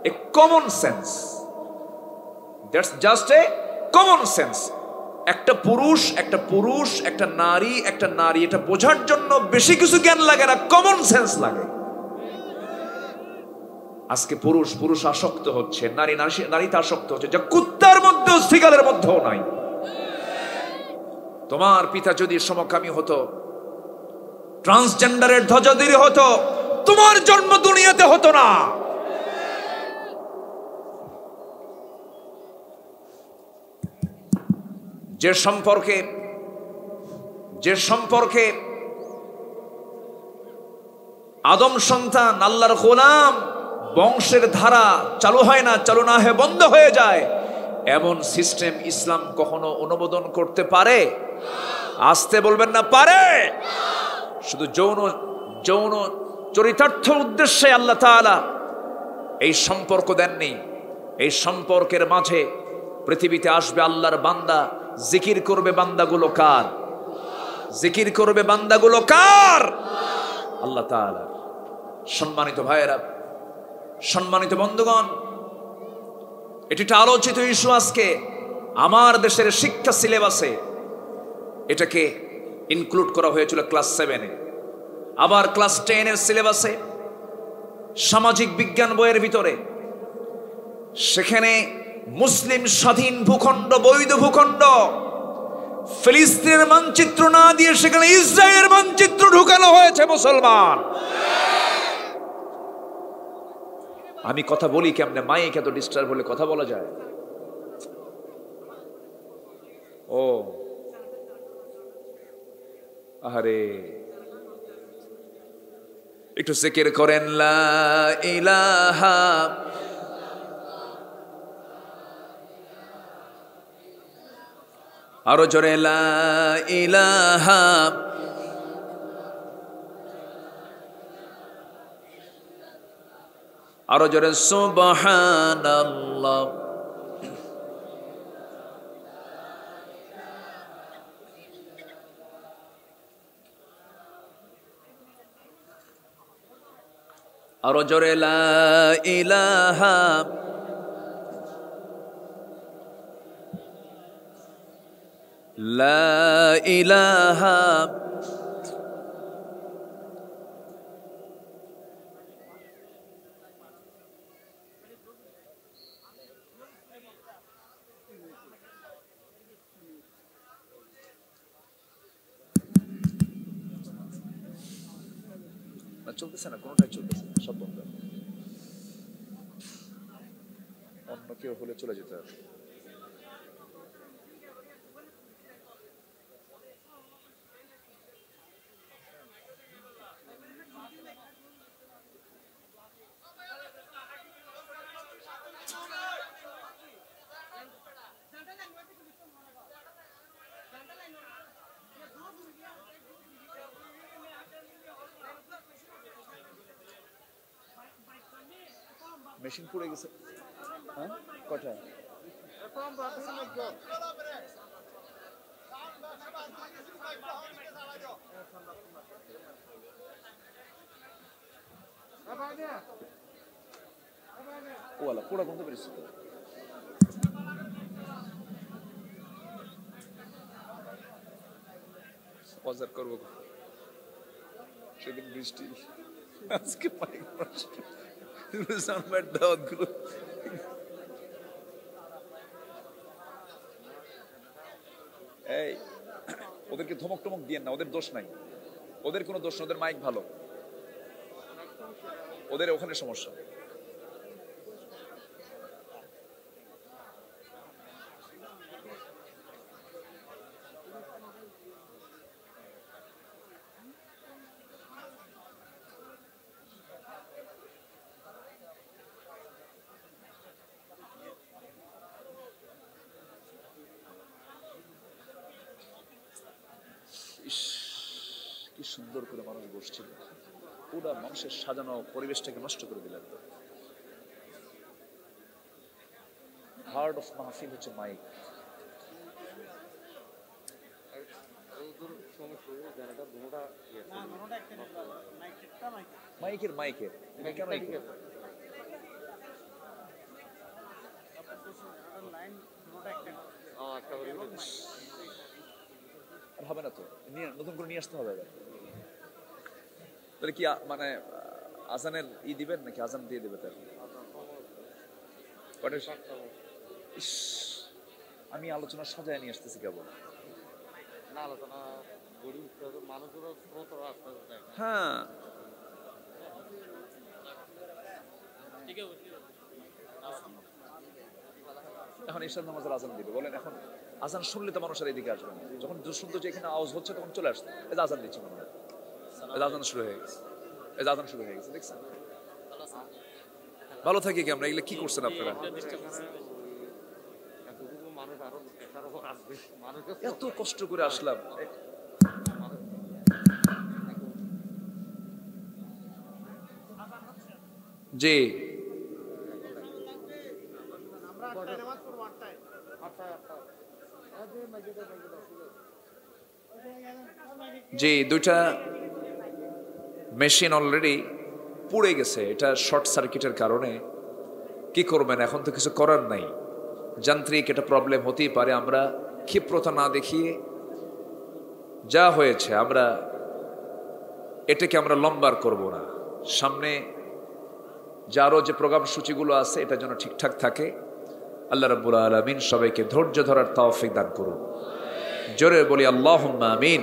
a common sense, that's just a common sense. একটা পুরুষ একটা নারী এটা বোঝার জন্য বেশি কিছু জ্ঞান লাগে না, কমন সেন্স লাগে। আজকে পুরুষ আসক্ত হচ্ছে, নারীতে আসক্ত হচ্ছে, যা কুত্তার মধ্যেও সিগালের মধ্যেও নাই। তোমার পিতা যদি সমকামী হতো, ট্রান্সজেন্ডারের ধ্বজাধারী হতো, তোমার জন্ম দুনিয়াতে হতো না। যে সম্পর্কে আদম সন্তান আল্লাহর গোলাম, বংশের ধারা চালু হয় না, চালু না হয়ে বন্ধ হয়ে যায়, এমন সিস্টেম ইসলাম কখনো অনুমোদন করতে পারে? আসতে বলবেন না, পারে? শুধু যৌন চরিতার্থ উদ্দেশ্যে আল্লাহ তাআলা এই সম্পর্ক দেননি। এই সম্পর্কের মাঝে পৃথিবীতে আসবে আল্লাহর বান্দা, জিকির করবে বান্দাগুলো কার? জিকির করবে বান্দাগুলো কার? আল্লাহ তাআলা। সম্মানিত ভাইয়েরা, সম্মানিত বন্ধুগণ, এটি একটা আলোচিত ইস্যু। আজকে আমার দেশের শিক্ষা সিলেবাসে এটাকে ইনক্লুড করা হয়েছিল ক্লাস 7-এ, আবার ক্লাস 10-এর সিলেবাসে সামাজিক বিজ্ঞান বইয়ের ভিতরে, সেখানে মুসলিম স্বাধীন ভূখণ্ড, বৈধ ভূখণ্ড, ফিলিস্তিনের মানচিত্র না দিয়ে সেখানে ইসরায়েলের মানচিত্র ঢুকানো হয়েছে। মুসলমান, আমি কথা বলি কেমনে, মাইক এত ডিস্টার্ব হলে কথা বলা যায়? ও আরে, একটু জিকির করেন, লা ইলাহা, আরো জোরে, লা ইলাহা, আরো জোরে, সুবহানাল্লাহ। আরো জোরে, লা ইলাহা, লা ইলাহা, চলতেছে না, কোনটাই চলতেছে না, সব বন্ধ। অন্য কেউ হলে চলে যেতে হবে। মেশিন পুড়ে গেছে। হ্যাঁ, কটা? ওয়ালা পুরা বন্ধ পেরেছি তো। বাজার করবো সেদিন বৃষ্টি, আজকে পাইক দাওয়াত গুলো। এই ওদেরকে ধমক টমক দিয়ে না, ওদের দোষ নাই, ওদের কোনো দোষ না, ওদের মাইক ভালো, ওদের ওখানে সমস্যা। কি সুন্দর করে মানুষ বসছিল, পুরা মানুষের সাজানো পরিবেশটাকে নষ্ট করে দিলেন। হার্ট অফ মাহফিল হচ্ছে মাইক। মাইকের কেন হবে না তো, নতুন করে নিয়ে আসতে হবে। তাহলে কি মানে আজানের দিবেন নাকি আজান দিয়ে দেবে? তার আমি আলোচনা সাজায় নিয়ে আসতেছি কেবল। হ্যাঁ, এখন ঈশার নামাজের আজান দিবে, বলেন এখন আজান শুনলে তো মানুষের এদিকে আসবে না। যখন শুনতো যে এখানে আওয়াজ হচ্ছে তখন চলে আসতো, এই আজান দিচ্ছে মনে হয়, আজান শুরু হয়ে গেছে, এই আজান শুরু হয়ে গেছে, দেখছেন? ভালো থাকি কি আমরা, এগুলো কি করছেন আপনারা? এত কষ্ট করে আসলাম, জি জি, দুইটা মেশিন অলরেডি পুড়ে গেছে, এটা শর্ট সার্কিটের কারণে। কি করবেন, এখন তো কিছু করার নাই, যান্ত্রিক এটা প্রবলেম হতেই পারে। আমরা ক্ষিপ্রতা না দেখিয়ে যা হয়েছে আমরা এটাকে আমরা লম্বার করব না, সামনে যে আরো যে প্রোগ্রাম সূচিগুলো আছে এটা যেন ঠিকঠাক থাকে। আল্লাহ রাব্বুল আলামিন সবাইকে ধৈর্য ধরার তৌফিক দান করুন। জোরে বলি আল্লাহুম্মা আমিন,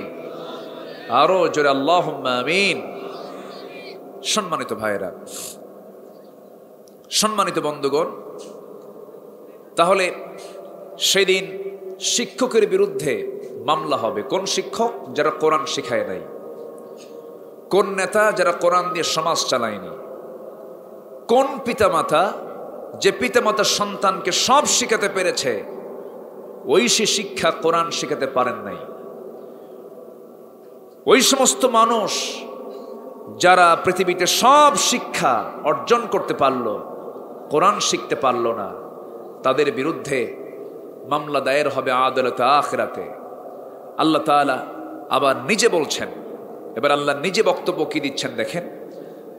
আরো জোরে আল্লাহুম্মা আমিন। সম্মানিত ভাইয়েরা, সম্মানিত বন্ধুগণ, তাহলে সেদিন শিক্ষকের বিরুদ্ধে মামলা হবে। কোন শিক্ষক? যারা কোরআন শিখায় নাই। কোন নেতা? যারা কোরআন দিয়ে সমাজ চালায়নি। কোন পিতামাতা? যে পিতামাতা সন্তানকে সব শিখাতে পেরেছে, ওই সে শিক্ষা কোরআন শিখাতে পারেন নাই। ওই সমস্ত মানুষ যারা পৃথিবীতে সব শিক্ষা অর্জন করতে পারল, কোরআন শিখতে পারল না, তাদের বিরুদ্ধে মামলা দায়ের হবে আদালতে আখিরাতে। আল্লাহ তাআলা আবার নিজে বলছেন, এবার আল্লাহ নিজে বক্তব্য কি দিচ্ছেন দেখেন।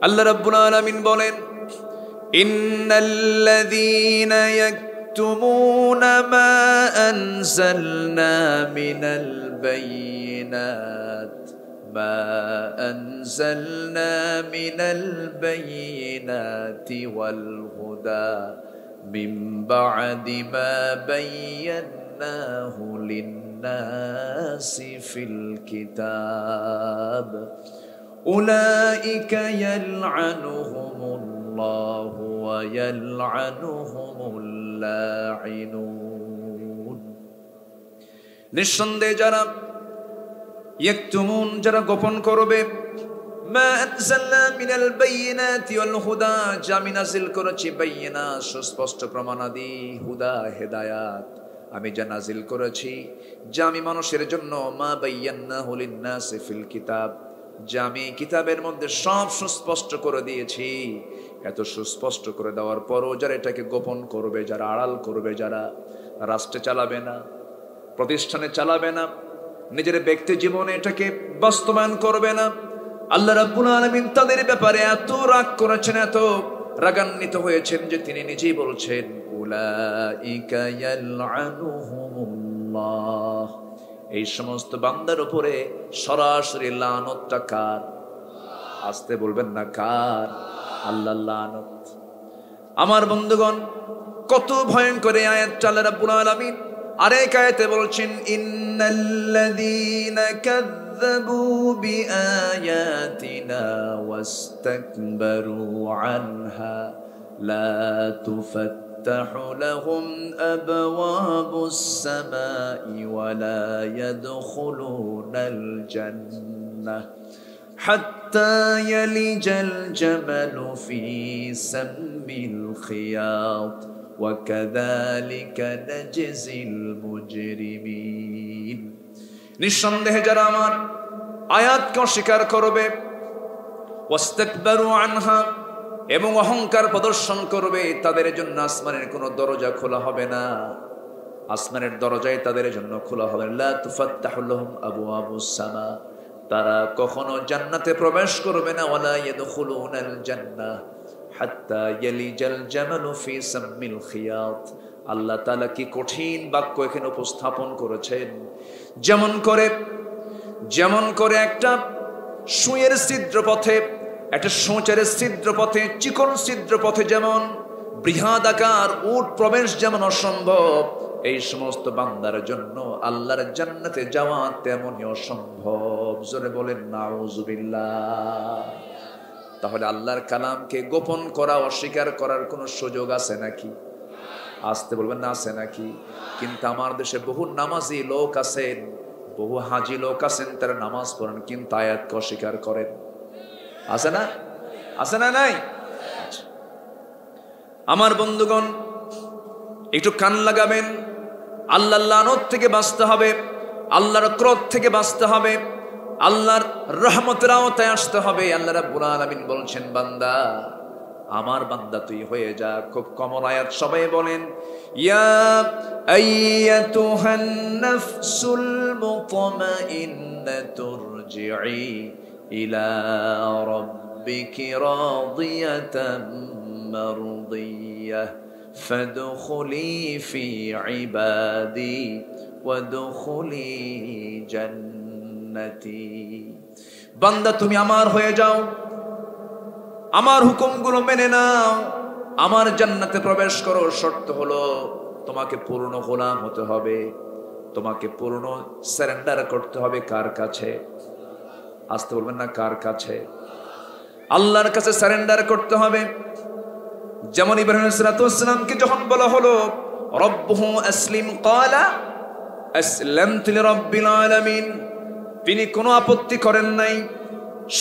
আল্লাহ রাব্বুল আলামিন বলেন, ইন্নাল্লাযীনা ইয়াকতুমুনা মা আনজালনা মিনাল বায়িনাত মা আনজালনা মিনাল বায়িনাতি ওয়াল হুদা মিন বা'দি মা বায়্যানাহু লিন-নাসি ফিল কিতাব উলাইকা ইয়ালআনুহুমুল্লাহু ওয়া ইয়ালআনুহুমুল লাঈনুন। নিঃসন্দেহে যারা ইয়াকতুমুন, যারা গোপন করবে, মা আনজালনা মিনাল বায়িনাতি ওয়াল হুদা, যা আমি নাযিল করেছি বায়িনাত সুস্পষ্ট প্রমাণাদি, হুদা হেদায়াত আমি যা নাযিল করেছি, যা আমি মানুষের জন্য, মা বায়্যানাহু লিন-নাসি ফিল কিতাব, যা আমি কিতাবের মধ্যে সব সুস্পষ্ট করে দিয়েছি। এত সুস্পষ্ট করে দেওয়ার পরও যারা এটাকে গোপন করবে, যারা আড়াল করবে, যারা রাষ্ট্রে চালাবে না, প্রতিষ্ঠানে চালাবে না, নিজের ব্যক্তি জীবনে এটাকে বাস্তবায়ন করবে না, আল্লাহ রাব্বুল আলামিন তাদের ব্যাপারে এত রাগ করেছেন, এত রাগান্বিত হয়েছেন যে তিনি নিজেই বলছেন, উলাইকা ইয়ালআনুহুমুল্লাহ, এই সমস্ত বান্দার উপরে সরাসরি লানতটা কার? আসতে বলবেন না, কার? আল্লাহর লানত। আমার বন্ধুগণ, কত ভয়ঙ্কর আয়াত আল্লাহ রাব্বুল আলামিন আরেক আয়াতে বলছেন, ইন্নাল্লাযীনা কাযযাবু বিআয়াতিনা ওয়াস্তাকবারু আনহা লা তুফাত্তাহু লাহুম আবওয়াবুস সামাই ওয়া লা ইয়াদখুলুনাল জান্নাহ হাত্তা ইয়ালিজাল জামালু ফি সাম্মিল খিয়াত ওয়াকাযালিকা নাজজিল মুজরিমিন। নিঃসন্দেহে যারা আমার আয়াতকে অস্বীকার করবে, ওয়াস্তাকবারু আনহা, এবং অহংকার প্রদর্শন করবে, তাদের জন্য আসমানের কোনো দরজা খোলা হবে না, আসমানের দরজায় তাদের জন্য খোলা হবে না। লা তুফাত্তাহু লাহুম আবওয়াবুস সামা, তারা কখনো জান্নাতে প্রবেশ করবে না। ওয়ালা ইয়াদখুলুনাল জান্নাহ হাত্তা ইয়ালিজাল জামালু ফি সাম্মিল খিয়াত। আল্লাহ তাআলা কি কঠিন বাক্য এখানে উপস্থাপন করেছেন। যেমন করে যেমন করে একটা সুঁয়ের ছিদ্র পথে, একটা সোঁচারের ছিদ্র পথে, চিকন ছিদ্র পথে যেমন বৃহদাকার উট প্রবেশ যেমন অসম্ভব, এই সমস্ত বান্দার জন্য আল্লাহর জান্নাতে যাওয়া তেমনই অসম্ভব। জোরে বলেন নাউজুবিল্লাহ। তাহলে আল্লাহর কালামকে গোপন করা, অস্বীকার করার কোনো সুযোগ আছে নাকি? আসতে বলবেন না, আছে নাকি? কিন্তু আমার দেশে বহু নামাজি লোক আছেন, বহু হাজি লোক আছেন, তারা নামাজ পড়েন কিন্তু আয়াতকে অস্বীকার করেন। আছে না? আছে না? নাই? আমার বন্ধুগণ, একটু কান লাগাবেন। আল্লাহর লানত থেকে বাঁচতে হবে, আল্লাহর ক্রোধ থেকে বাঁচতে হবে, আল্লাহর রহমতের আওতায় আসতে হবে। আল্লাহ রাব্বুল আলামিন বলছেন, বান্দা, আমার বান্দা তুই হয়ে যা। খুব কমন আয়াত, সবাই বলেন, ইয়া আইয়াতুহান নাফসুল মুতমাইন্নাতু রজিই ইলা রাব্বিকি রাদিয়াতাম মারদিয়াহ ফাদখুলি ফি ইবাদি ওয়াদখুলি জান্নাতি। বান্দা তুমি আমার হয়ে যাও, আমার হুকুমগুলো মেনে নাও, আমার জান্নাতে প্রবেশ করো। শর্ত হলো তোমাকে পূর্ণ গোলাম হতে হবে, তোমাকে পূর্ণ সারেন্ডার করতে হবে। কার কাছে? আসতে বলবেন না, কার কাছে? আল্লাহর কাছে সারেন্ডার করতে হবে। যেমন ইব্রাহিম আলাইহিস সালামকে যখন বলা হলো রব্বুহু আসলিম ক্বালা আসলামতু লিরাব্বিল আলামিন, তিনি কোনো আপত্তি করেন নাই,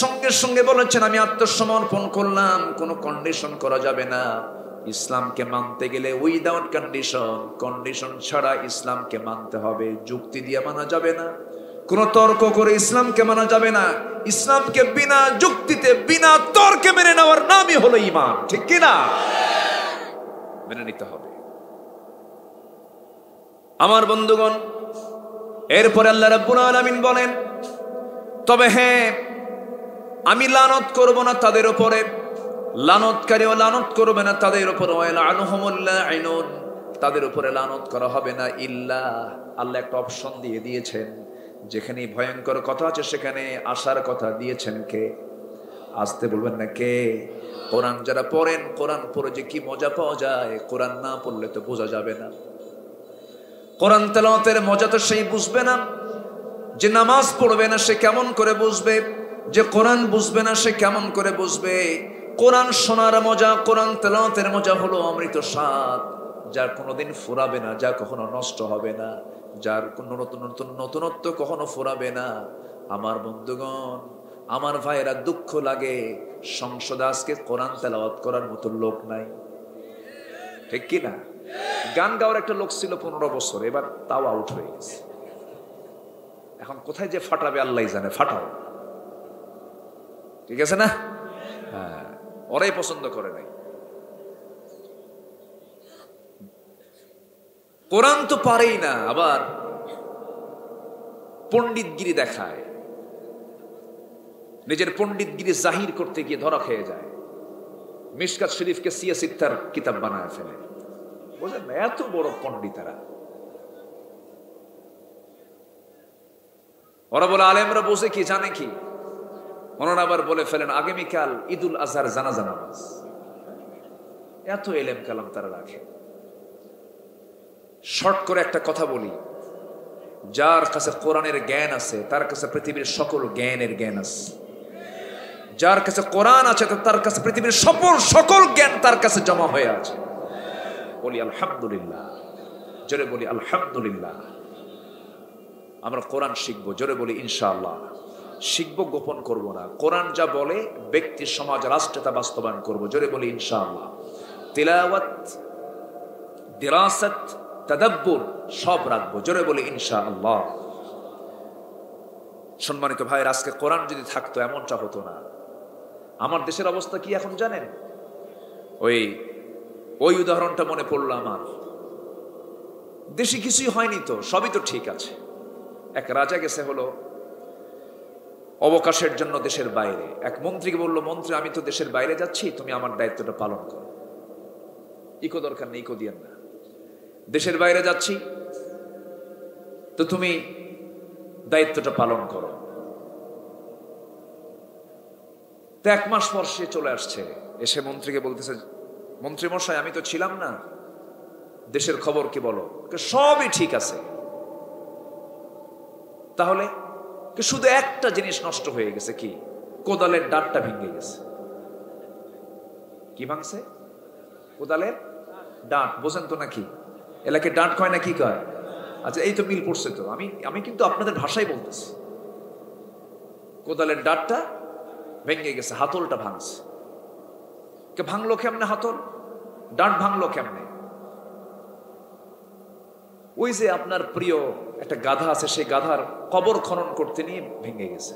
সঙ্গে সঙ্গে বলেছেন আমি আত্মসমর্পণ করলাম। কোনো কন্ডিশন করা যাবে না। ইসলামকে মানতে গেলে উইদাউট কন্ডিশন, কন্ডিশন ছাড়া ইসলামকে মানতে হবে। যুক্তি দিয়ে মানা যাবে না, কোনো তর্ক করে ইসলামকে মানা যাবে না। ইসলামকে বিনা যুক্তিতে, বিনা তর্কে মেনে নেওয়ার নামই হলো ঈমান। ঠিক কি না? মেনে নিতে হবে। আমার বন্ধুগণ, এরপরে আল্লাহ রাব্বুল আলামিন বলেন, তবে হ্যাঁ, আমি লানত করব না তাদের উপরে, লানতকারীও লানত করবে না তাদের উপরে, তাদের উপরে লানত করা হবে না ইল্লা, আল্লাহ একটা অপশন দিয়ে দিয়েছেন। যেখানে ভয়ঙ্কর কথা আছে সেখানে আসার কথা দিয়েছেন কে? আসতে বলবেন না, কে? কোরআন যারা পড়েন, কোরআন পড়ে যে কি মজা পাওয়া যায়, কোরআন না পড়লে তো বোঝা যাবে না। কোরআন তেলাওয়াতের মজা তো সেই বুঝবে না। যে নামাজ পড়বে না সে কেমন করে বুঝবে? যে কোরআন বুঝবে না সে কেমন করে বুঝবে? কোরআন শোনার মজা, কোরআন তেলাওয়াতের মজা হলো অমৃত স্বাদ, যার কোনোদিন ফুরাবে না, যা কখনো নষ্ট হবে না, যার কোনো নতুনত্ব কখনো ফুরাবে না। আমার বন্ধুগণ, আমার ভাইয়েরা, দুঃখ লাগে সংসদে আজকে কোরআন তেলাওয়াত করার মতো লোক নাই। ঠিক কি না? গান গাওয়ার একটা লোক ছিল 15 বছর, এবার তাও আউট হয়ে গেছে। এখন কোথায় যে ফাটাবে আল্লাহ জানে, ফাটাও। ঠিক আছে না? হ্যাঁ, ওরাই পছন্দ করে নাই। কোরআন তো পারেই না, আবার পণ্ডিতগিরি দেখায়, নিজের পণ্ডিতগিরি জাহির করতে গিয়ে ধরা খেয়ে যায়। মিশকাত শরীফকে সিয়াসিত্তার কিতাব বানায় ফেলে। বুঝলেন না? এত বড় পণ্ডিতেরা। ওরা বলে আলেমরা বসে কি জানে কি? ওনারা আবার বলে ফেলেন আগামীকাল ঈদুল আজহার জানাজা নামাজ। এত এলেম কালাম তারা রাখে। শর্ট করে একটা কথা বলি, যার কাছে কোরআনের জ্ঞান আছে তার কাছে পৃথিবীর সকল জ্ঞানের জ্ঞান আছে। যার কাছে কোরআন আছে তার কাছে পৃথিবীর সকল জ্ঞান তার কাছে জমা হয়ে আছে। বলি আলহামদুলিল্লাহ, জোরে বলি আলহামদুলিল্লাহ। আমরা কোরআন শিখবো, জোরে বলি ইনশাআল্লাহ। শিখবো, গোপন করব না। কোরআন যা বলে ব্যক্তি, সমাজ, রাষ্ট্রে তা বাস্তবায়ন করবো, জোরে বলি ইনশাআল্লাহ। তিলাওয়াত, দিরাসাত, তাদাব্বুর সব রাখবো, জোরে বলি ইনশাআল্লাহ। সম্মানিত ভাইয়ের, আজকে কোরআন যদি থাকতো এমনটা হতো না। আমার দেশের অবস্থা কি এখন জানেন? ওই উদাহরণটা মনে পড়লো আমার। দেশে কিছুই হয়নি তো, সবই তো ঠিক আছে। এক রাজা গেছে হলো অবকাশের জন্য দেশের বাইরে। এক মন্ত্রীকে বললো, মন্ত্রী আমি তো দেশের বাইরে যাচ্ছি, তুমি আমার দায়িত্বটা পালন করো। ইকো দরকার নেই, ইকো দিয়েন না। দেশের বাইরে যাচ্ছি তো তুমি দায়িত্বটা পালন করো। তো 1 মাস পর সে চলে আসছে, এসে মন্ত্রীকে বলতেছে, মন্ত্রী মশাই আমি তো ছিলাম না, দেশের খবর কি বলো? সবই ঠিক আছে, তাহলে শুধু একটা জিনিস নষ্ট হয়ে গেছে। কি? কোদালের ডাঁটটা ভেঙে গেছে। কি ভাঙছে? কোদালের ডাঁট। বোঝেন তো নাকি? এলাকায় ডাঁট কয় না কি কয়? আচ্ছা, এই তো মিল পড়ছে তো। আমি কিন্তু আপনাদের ভাষায় বলতেছি। কোদালের ডাঁটটা ভেঙে গেছে, হাতলটা ভাঙছে। কে ভাঙলো কেমনে? হাতল ডাঁট ভাঙলো কেমনে? ওই যে আপনার প্রিয় একটা গাধা আছে, সেই গাধার কবর খনন করতে নিয়ে ভেঙে গেছে।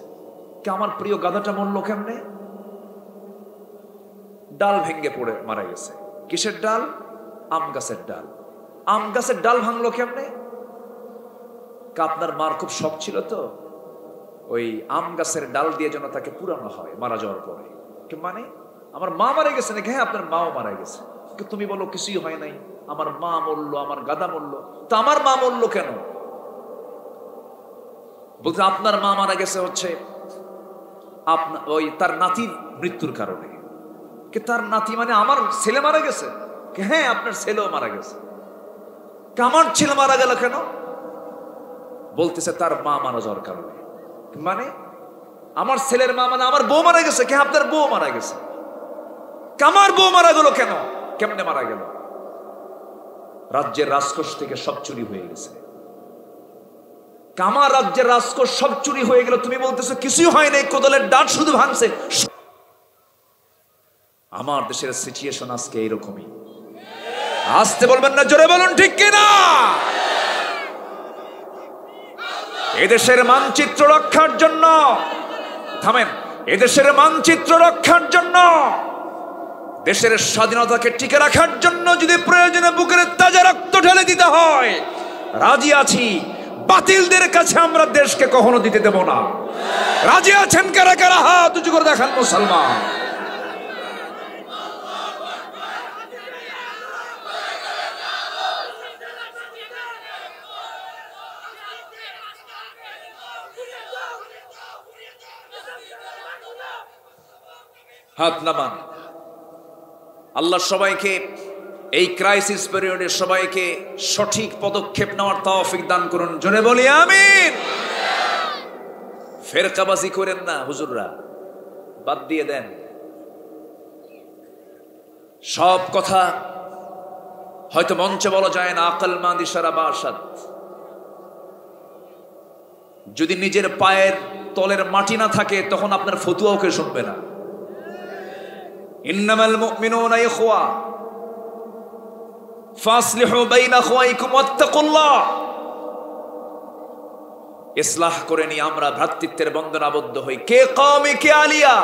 কে আমার প্রিয় গাধাটা মরলো কেমনে? ডাল ভেঙে পড়ে মারা গেছে। কিসের ডাল? আম গাছের ডাল। আম গাছের ডাল ভাঙলো কেমনে? আপনার মার খুব শখ ছিল তো ওই আম গাছের ডাল দিয়ে যেন তাকে পুরানো হয় মারা যাওয়ার পরে। মানে আমার মা মারা গেছে নাকি? হ্যাঁ, আপনার মাও মারা গেছে। তুমি বলো কিছুই হয় নাই, আমার মা মরলো, আমার গাদা মরলো। তো আমার মা মরলো কেন? বলতে আপনার মা মারা গেছে হচ্ছে আপনার ওই তার নাতির মৃত্যুর কারণে। তার নাতি মানে আমার ছেলে মারা গেছে? হ্যাঁ, আপনার ছেলেও মারা গেছে। আমার ছেলে মারা গেল কেন? বলতেছে তার মা মারা যাওয়ার কারণে। মানে আমার ছেলের মা মানে আমার বউ মারা গেছে? কে আপনার বউ মারা গেছে? আমার বউ মারা গেল কেন? কেমনে মারা গেল? রাজ্যের রাজকোষ থেকে সব চুরি হয়ে গেছে। কামার রাজ্যের রাজকোষ সব চুরি হয়ে গেল, তুমি বলতেছো কিছুই হয় নাই, কোদালের ডাঁট শুধু ভাঙছে। আমার দেশের সিচুয়েশন আজকে এইরকমই। আসতে বলবেন না, জোরে বলুন ঠিক কিনা? এদেশের মানচিত্র রক্ষার জন্য, থামেন, এদেশের মানচিত্র রক্ষার জন্য, দেশের স্বাধীনতাকে টিকে রাখার জন্য যদি প্রয়োজনে বুকের তাজা রক্ত ঢেলে দিতে হয়, রাজি আছি। বাতিলদের কাছে আমরা দেশকে কখনো দিতে দেব না। রাজি আছেন কারা কারা? হাত উঁচু করে দেখান মুসলমান। হাত নামান। আল্লাহ সবাইকে এই ক্রাইসিস পিরিয়ডে সবাইকে সঠিক পদক্ষেপ নেওয়ার তৌফিক দান করুন। জোরে বলি আমিন। ফেরকাবাজি করেন না হুজুররা, বাদ দিয়ে দেন। সব কথা হয়তো মঞ্চে বলা যায় না। আকল মাদি সারা বাসাত। যদি নিজের পায়ের তলের মাটি না থাকে তখন আপনার ফতুয়াও কেউ শুনবে না। ইন্নামাল মুমিনুনা ইখওয়া ফাসলিহু বাইনা আখওয়াইকুম ওয়াত্তাকুল্লাহ। ইসলাহ করে নি আমরা ভ্রাতৃত্বের বন্ধনে আবদ্ধ হই। কে কওমি, কে আলিয়া,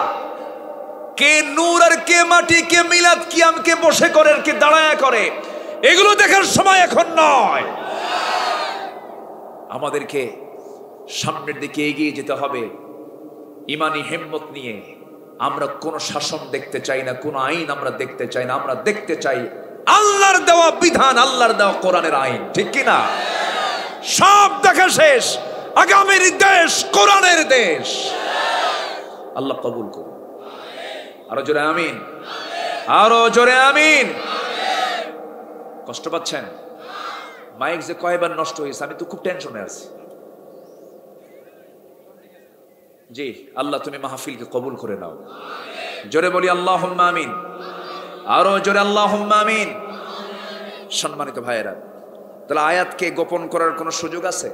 কে নূর আর কে মাটি, কে মিলাদ কিয়াম, কে বসে করে আর কে দাঁড়ায়া করে, এগুলো দেখার সময় এখন নয়। আমাদেরকে সামনের দিকে এগিয়ে যেতে হবে ইমানি হিম্মত নিয়ে। আমরা কোন শাসন দেখতে চাই না, কোন আইন আমরা দেখতে চাই না। আমরা দেখতে চাই আল্লাহর দেওয়া বিধান, আল্লাহর দেওয়া কোরআনের আইন, ঠিক কিনা? সব দেখা শেষ, আগামীর দেশ কোরআনের দেশ। আল্লাহ কবুল করুন। আরো জোরে আমিন, আরো জোরে আমিন। কষ্ট পাচ্ছেন? মাইক যে কয়বার নষ্ট হয়েছে, আমি তো খুব টেনশনে আছি। জি আল্লাহ, তুমি মাহফিলকে কবুল করে নাও। জোরে বলি আল্লাহুম্মা আমিন, আরো জোরে আল্লাহুম্মা আমিন। সম্মানিত ভাইয়েরা, তাহলে আয়াতকে গোপন করার কোনো সুযোগ আছে?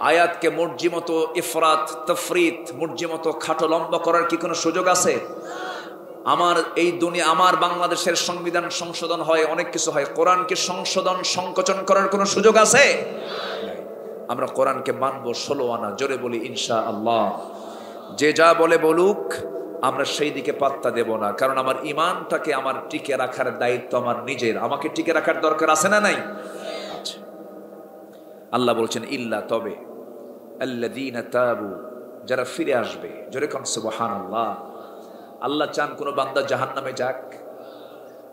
আয়াতকে মর্জি মতো ইফরাত তাফরিত, মর্জি মতো খাটো লম্বা করার কি কোনো সুযোগ আছে? আমার এই দুনিয়া, আমার বাংলাদেশের সংবিধান সংশোধন হয়, অনেক কিছু হয়, কোরআনকে সংশোধন সংকোচন করার কোনো সুযোগ আছে? আমরা কোরআনকে মানবো 16 আনা। জোরে বলি ইনশাআল্লাহ। যে যা বলে বলুক, আমরা সেই দিকে পাত্তা দেব না। কারণ আমার ঈমানটাকে আমার টিকে রাখার দায়িত্ব আমার নিজের। আমাকে টিকে রাখার দরকার আছে না নাই? আচ্ছা, আল্লাহ বলছেন ইল্লা, তবে আল্লাযীনা তাবু, যারা ফিরে আসবে। জোরে কোন সুবহানাল্লাহ। আল্লাহ চান কোন বান্দা জাহান্নামে যাক?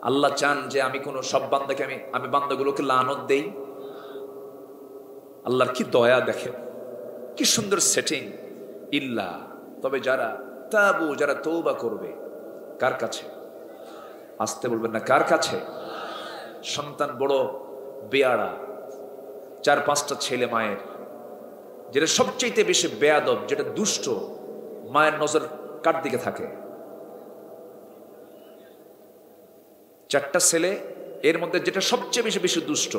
আল্লাহ চান যে আমি কোন সব বান্দাকে আমি বান্দাগুলোকে লানত দেই? আল্লাহর কি দয়া দেখেন, কি সুন্দর সেটিং। ইল্লা, তবে যারা তাবু, যারা তওবা করবে। কার কাছে? আসতে বলবেন না, কার কাছে? সন্তান বড় বেয়াড়া, 4-5টা ছেলে মায়ের, যেটা সবচেয়ে বেশি বেয়াদব, যেটা দুষ্ট, মায়ের নজর কার দিকে থাকে? 4টা ছেলে, এর মধ্যে যেটা সবচেয়ে বেশি দুষ্ট,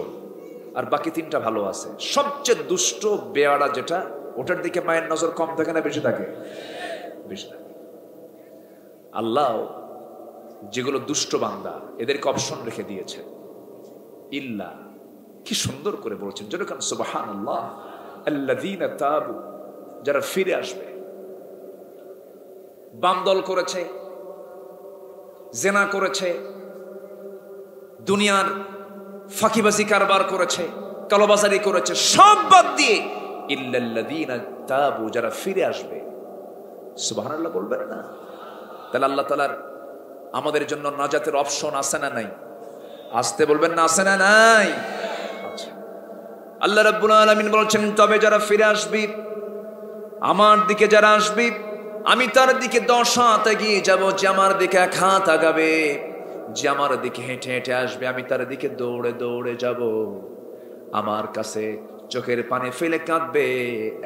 আর বাকি 3টা ভালো আছে। সবচেয়ে দুষ্ট বেয়াড়া যেটা, ওটার দিকে মায়ের নজর কম থাকে না বেশি থাকে? বেশি থাকে। আল্লাহ যেগুলো দুষ্ট বান্দা, এদেরকে অপশন রেখে দিয়েছে, ইল্লা, কি সুন্দর করে বলছেন, যেরকম সুবহানাল্লাহ, আল্লাযীনা তাবু, যারা ফিরে আসবে। বাম দল করেছে, জেনা করেছে, দুনিয়ার ফাঁকিবাজি কারবার করেছে, কালোবাজারি করেছে, সব বাদ দিয়ে ইল্লাল্লাযীনা তাবু, যারা ফিরে আসবে। সুবহানাল্লাহ বলবেন না? তাহলে আল্লাহ তাআলার আমাদের জন্য নাজাতের অপশন আছে না নাই? আসতে বলবেন না, আছে না নাই? আচ্ছা, আল্লাহ রাব্বুল আলামিন বলছেন, তবে যারা ফিরে আসবি, আমার দিকে যারা আসবি, আমি তার দিকে 10 হাত এগিয়ে যাব। যে আমার দিকে 1 হাত আগাবে, যে আমার দিকে হেঁটে হেঁটে আসবে, আমি তার দিকে দৌড়ে দৌড়ে যাব। আমার কাছে চোখের পানি ফেলে কাঁদবে,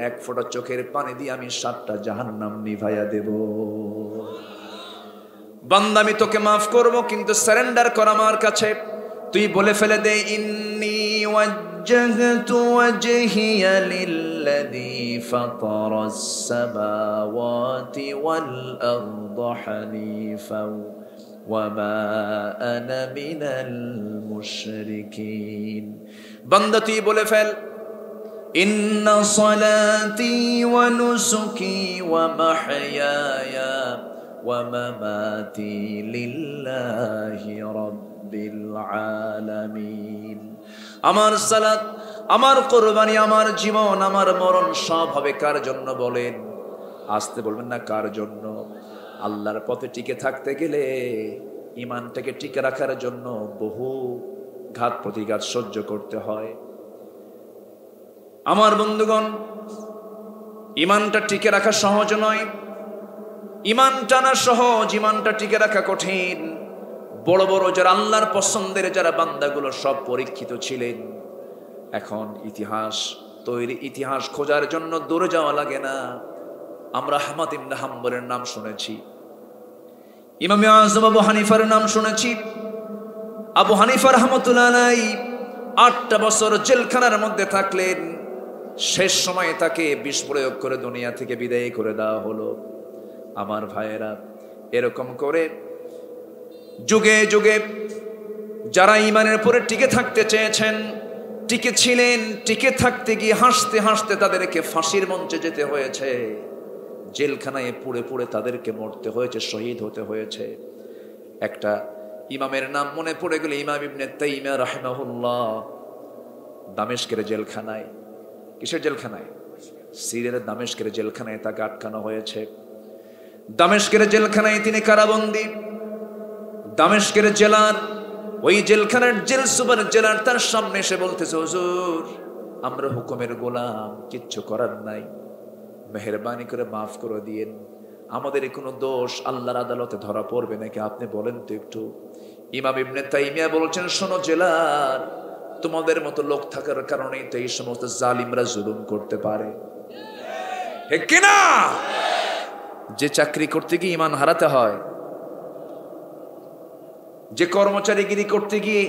1 ফোঁটা চোখের পানি দিয়ে আমি 7টা জাহান্নাম নিভাইয়া দেব। বান্দা, আমি তোকে মাফ করব, কিন্তু সারেন্ডার কর আমার কাছে। তুই বলে ফেলে দে, ইন্নী ওয়াজ্জাহতু ওয়াজহিয়া লিল্লাযী ফাতারাস সামাওয়াতি ওয়াল আরদা হানিফাও ওয়া মা আনা মিনাল মুশরিকিন। বান্দা, তুই বলে ফেল, ইন্না সালাতি ওয়া নুসুকি ওয়া মাহইয়ায়া ওয়া মামাতি লিল্লাহি রাব্বিল আলামিন। আমার সালাত, আমার কুরবানি, আমার জীবন, আমার মরণ সব হবে কার জন্য বলেন? আসতে বলবেন না, কার জন্য? আল্লাহর পথে টিকে থাকতে গেলে, ঈমানটাকে টিকে রাখার জন্য বহু ঘাত প্রতিঘাত সহ্য করতে হয়। আমার বন্ধুগণ, ঈমানটা টিকে রাখা সহজ নয়। ঈমান টানা সহজ, ঈমানটা টিকে রাখা কঠিন। বড় বড় যারা আল্লাহর পছন্দের যারা বান্দাগুলো সব পরীক্ষিত ছিলেন। এখন ইতিহাস তৈরি, ইতিহাস খোঁজার জন্য দূরে যাওয়া লাগে না। আমরা আহমদ ইবনে হাম্বলের নাম শুনেছি, ইমাম আযম আবু হানিফার নাম শুনেছি। আবু হানিফা রাহমাতুল্লাহ আলাইহি 8টা বছর জেলখানার মধ্যে থাকলেন। শেষ সময়ে তাকে বিষ প্রয়োগ করে দুনিয়া থেকে বিদায় করে দেওয়া হলো। আমার ভাইয়েরা, এরকম করে যুগে যুগে যারা ঈমানের উপরে টিকে থাকতে চেয়েছেন, টিকে ছিলেন, টিকে থাকতে গিয়ে হাসতে হাসতে তাদেরকে ফাঁসির মঞ্চে যেতে হয়েছে, জেলখানায় পুড়ে পুড়ে তাদেরকে মরতে হয়েছে, শহীদ হতে হয়েছে। একটা ইমামের নাম মনে পড়ে গেল, ইমাম ইবনে তাইমিয়া রাহিমাহুল্লাহ। দামেস্কের জেলখানায়, কিসের জেলখানায়? সিরিয়ার দামেস্কের জেলখানায় তাকে আটকানো হয়েছে। দামেস্কের জেলখানায় তিনি কারাবন্দী। দামেস্কের জেলার, ওই জেলখানার জেল সুপার জেলার তার সামনে এসে বলতেছে, হুজুর, আমরা হুকুমের গোলাম, কিচ্ছু করার নাই, মেহেরবানি করে মাফ করে দিয়েন। আমাদের কোনো দোষ আল্লাহর আদালতে ধরা পড়বে নাকি, আপনি বলেন তো একটু। ইমাম ইবনে তাইমিয়া বলছেন, শোনো জেলার, তোমাদের মতো লোক থাকার কারণেই তো এই সমস্ত জালিমরা জুলুম করতে পারে, ঠিক কিনা? যে চাকরি করতে গিয়ে ঈমান হারাতে হয়, যে কর্মচারীগিরি করতে গিয়ে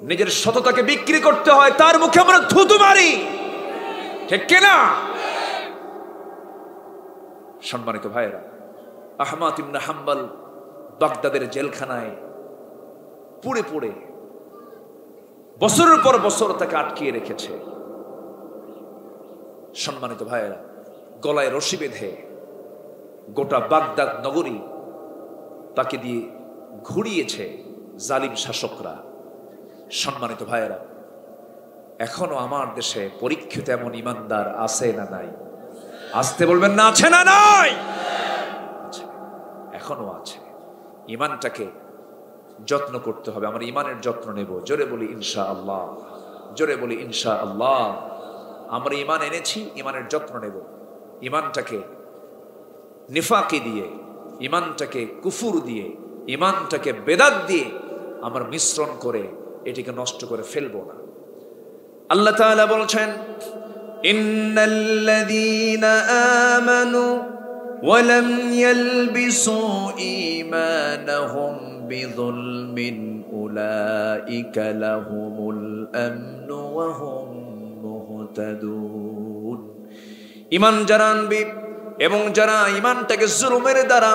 নিজের সততাকে বিক্রি করতে হয়, তার মুখে আমরা থুতু মারি, ঠিক কিনা? সম্মানিত ভাইয়েরা, আহমদ ইবনে হাম্বল বাগদাদের জেলখানায় পুড়ে পুড়ে বছরের পর বছর তাকে আটকিয়ে রেখেছে। সম্মানিত ভাইয়েরা, গলায় রশি বেঁধে গোটা বাগদাদ নগরী তাকে দিয়ে ঘুরিয়েছে জালিম শাসকরা। সম্মানিত ভাইয়েরা, এখনো আমার দেশে পরীক্ষিত এমন ইমানদার আছে না নাই? আসতে বলবেন না, আছে না নাই? এখনো আছে। ইমানটাকে যত্ন করতে হবে। আমার ইমানের যত্ন নেব। জোরে বলি ইনশাআল্লাহ, জোরে বলি ইনশাআল্লাহ। আমরা ইমান এনেছি, ইমানের যত্ন নেব। ইমানটাকে নিফাকি দিয়ে, ইমানটাকে কুফুর দিয়ে, ইমানটাকে বেদাত দিয়ে আমার মিশ্রণ করে এটিকে নষ্ট করে ফেলবো না। আল্লাহ তাআলা বলছেন, ইন্নাল্লাযীনা আমানু ওয়া লাম ইয়ালবিসু ঈমানাহুম বিযুলমিন উলাইকা লাহুমুল আমনু ওয়া হুম মুহতাদুন। ঈমান যারা আনবে এবং যারা ঈমানটাকে জুলুমের দ্বারা,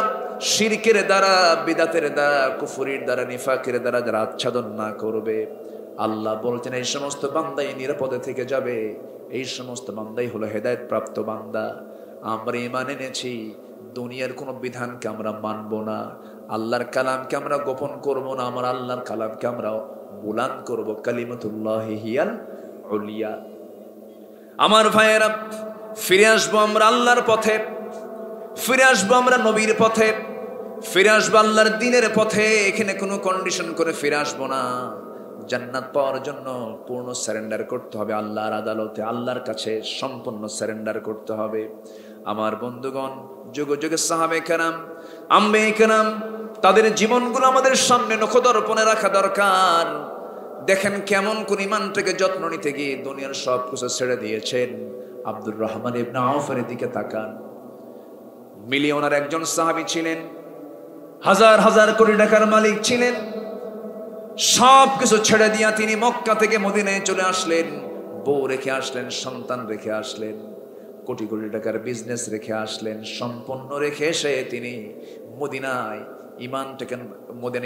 শিরকের দ্বারা, বিদআতের দ্বারা, কুফরের দ্বারা, নিফাকের দ্বারা যারা আচ্ছাদন না করবে, আল্লাহ বলছেন এই সমস্ত বান্দাই নিরাপদে থেকে যাবে। এই সমস্ত বান্দাই হলো হেদায়েত প্রাপ্ত বান্দা। আমরা ঈমান এনেছি, দুনিয়ার কোনো বিধানকে আমরা মানব না, আল্লাহর কালামকে আমরা গোপন করব না, আমরা আল্লাহর কালামকে আমরা বুলান্দ করব। কালিমাতুল্লাহি হিয়াল উলিয়া। আমার ভাইয়েরা, ফিরে আসবো আমরা আল্লাহর পথে, ফিরে আসবো আমরা নবীর পথে, ফিরে আসবো আল্লাহর দ্বীনের পথে। এখানে কোনো কন্ডিশন করে ফিরে আসবো না। জান্নাত পাওয়ার জন্য পূর্ণ সারেন্ডার করতে হবে আল্লাহর আদালতে, আল্লাহর কাছে সম্পূর্ণ সারেন্ডার করতে হবে। আমার বন্ধুগণ, যুগে যুগে সাহাবে কেরাম, আম্বে কেরাম, তাদের জীবনগুলো আমাদের সামনে নখদর্পণে রাখা দরকার। দেখেন কেমন কোন ইমানটাকে যত্ন নিতে গিয়ে দুনিয়ার সব কিছু ছেড়ে দিয়েছেন। আব্দুর রহমান ইবনে আওফের দিকে তাকান। মিলিয়নার একজন সাহাবী ছিলেন, হাজার হাজার কোটি টাকার মালিক ছিলেন। সব কিছু ছেড়ে দিয়া তিনি মক্কা থেকে মদিনায় চলে আসলেন। বউ রেখে আসলেন, সন্তান রেখে আসলেন, কোটি কোটি টাকার বিজনেস রেখে আসলেন। সম্পূর্ণ রেখে এসে তিনি মদিনায়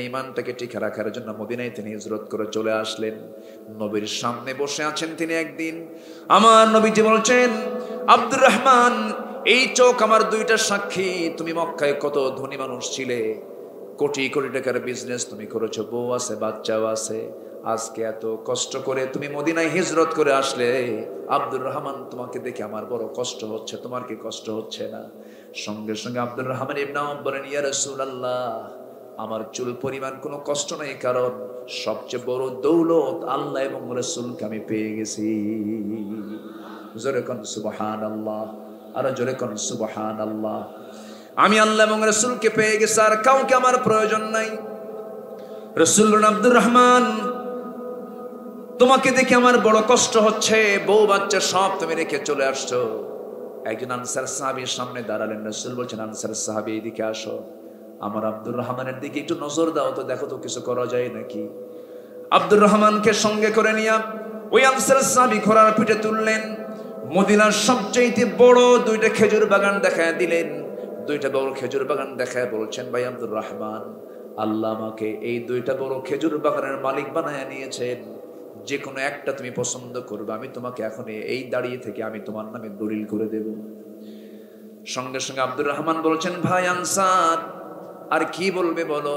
ইমানটাকে টিকে রাখার জন্য মদিনায় তিনি হিজরত করে চলে আসলেন। নবীর সামনে বসে আছেন তিনি একদিন। আমার নবীজি বলছেন, আব্দুর রহমান, এই চোখ আমার দুইটা সাক্ষী। তুমি মক্কায় কত ধনী মানুষ ছিলে, কোটি কোটি টাকার বিজনেস তুমি করেছো, বউ আছে, বাচ্চাও আছে। আজকে এত কষ্ট করে তুমি মদিনায় হিজরত করে আসলে, আব্দুর রহমান, তোমাকে দেখে আমার বড় কষ্ট হচ্ছে, তোমার কি কষ্ট হচ্ছে না? সঙ্গে সঙ্গে আব্দুর রহমান ইবনে আওফ বলেন, ইয়া রাসূলুল্লাহ, আমার চুল পরিমাণ কোনো কষ্ট নাই, কারণ সবচেয়ে বড় দৌলত আল্লাহ এবং রাসূলকে আমি পেয়ে গেছি। জোরে কোন সুবহানাল্লাহ, আর জোরে কোন সুবহানাল্লাহ। আমি আল্লাহ এবং রাসূলকে পেয়ে গেছি, আর কাউকে আমার প্রয়োজন নাই। রাসূল বলেন, আব্দুর রহমান, তোমাকে দেখে আমার বড় কষ্ট হচ্ছে, বউ বাচ্চা সব তুমি রেখে চলে আসছো। একজন আনসার সাহাবীর সামনে দাঁড়ালেন। রাসূল বলছেন, আনসার সাহাবী, এদিকে আসো, আমার আব্দুর রহমানের দিকে একটু নজর দাও তো, দেখো তো কিছু করা যায় নাকি। আব্দুর রহমানকে সঙ্গে করে নিয়ে ওই আনসার সাহাবী ঘোড়ার পিঠে তুললেন। মদিনার সবচেয়ে বড় দুইটা খেজুর বাগান দেখায় দিলেন। দুইটা বড় খেজুর বাগান দেখায় বলছেন, ভাই আব্দুর রহমান, আল্লাহ আমাকে এই দুইটা বড় খেজুর বাগানের মালিক বানায় নিয়েছেন। যে কোনো একটা তুমি পছন্দ করবে, আমি তোমাকে এখন এই দাঁড়িয়ে থেকে আমি তোমার নামে দলিল করে দেব। সঙ্গে সঙ্গে আব্দুর রহমান বলছেন, ভাই আনসার, আর কি বলবে বলো।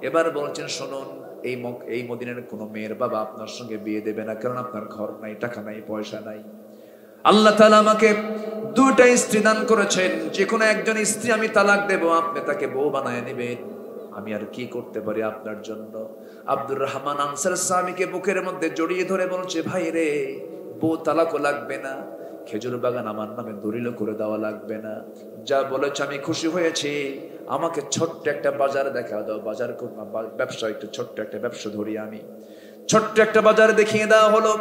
এবার বলছেন, শুনুন, এই মদিনার কোনো মেয়ের বাবা আপনার সঙ্গে বিয়ে দেবে না, কারণ আপনার ঘর নাই, টাকা নাই, পয়সা নাই। আল্লাহ তাআলা আমাকে দুইটা স্ত্রী দান করেছেন, যে কোনো একজন স্ত্রী আমি তালাক দেব, আপনি তাকে বউ বানায় নেবেন। আমি আর কি করতে পারি আপনার জন্য? আব্দুর রহমান আনসার সাহাবীকে বুকের মধ্যে জড়িয়ে ধরে বলছে, ভাই রে, বউ তালাকও লাগবে না, খেজুর বাগান আমার নামে দলিল করে দেওয়া লাগবে না, যা বলেছে আমি খুশি হয়েছি। আমাকে ছোট্ট একটা বাজার দেখা দাও, বাজার ব্যবসা, একটু ছোট্ট একটা ব্যবসা ধরি আমি। ছোট্ট একটা বাজার দেখিয়ে দেওয়া হলো।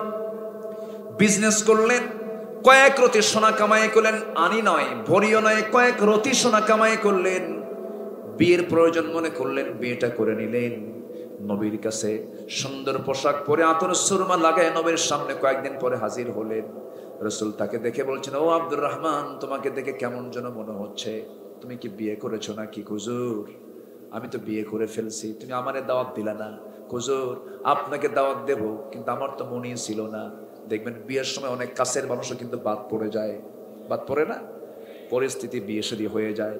বিজনেস করলেন, কয়েক রতি সোনা কামাই করলেন, আনি নয়, ভরিও নয়, কয়েক রতি সোনা কামাই করলেন। বিয়ের প্রয়োজন মনে করলেন, বিয়েটা করে নিলেন। নবীর কাছে সুন্দর পোশাক পরে আতর সুরমা লাগায় নবীর সামনে কয়েকদিন পরে হাজির হলেন। রাসূল তাকে দেখে বলছেন, ও আব্দুর রহমান, তোমাকে দেখে কেমন যেন মনে হচ্ছে, তুমি কি বিয়ে করেছো নাকি? হুজুর, আমি তো বিয়ে করে ফেলছি, তুমি আমারে দাওয়াত দিলা না। হুজুর, আপনাকে দাওয়াত দেব, কিন্তু আমার তো মনেই ছিল না। দেখবেন বিয়ের সময় অনেক কাছের মানুষও কিন্তু বাদ পড়ে যায়, বাদ পড়ে না, পরিস্থিতি বিয়ে শাদী হয়ে যায়।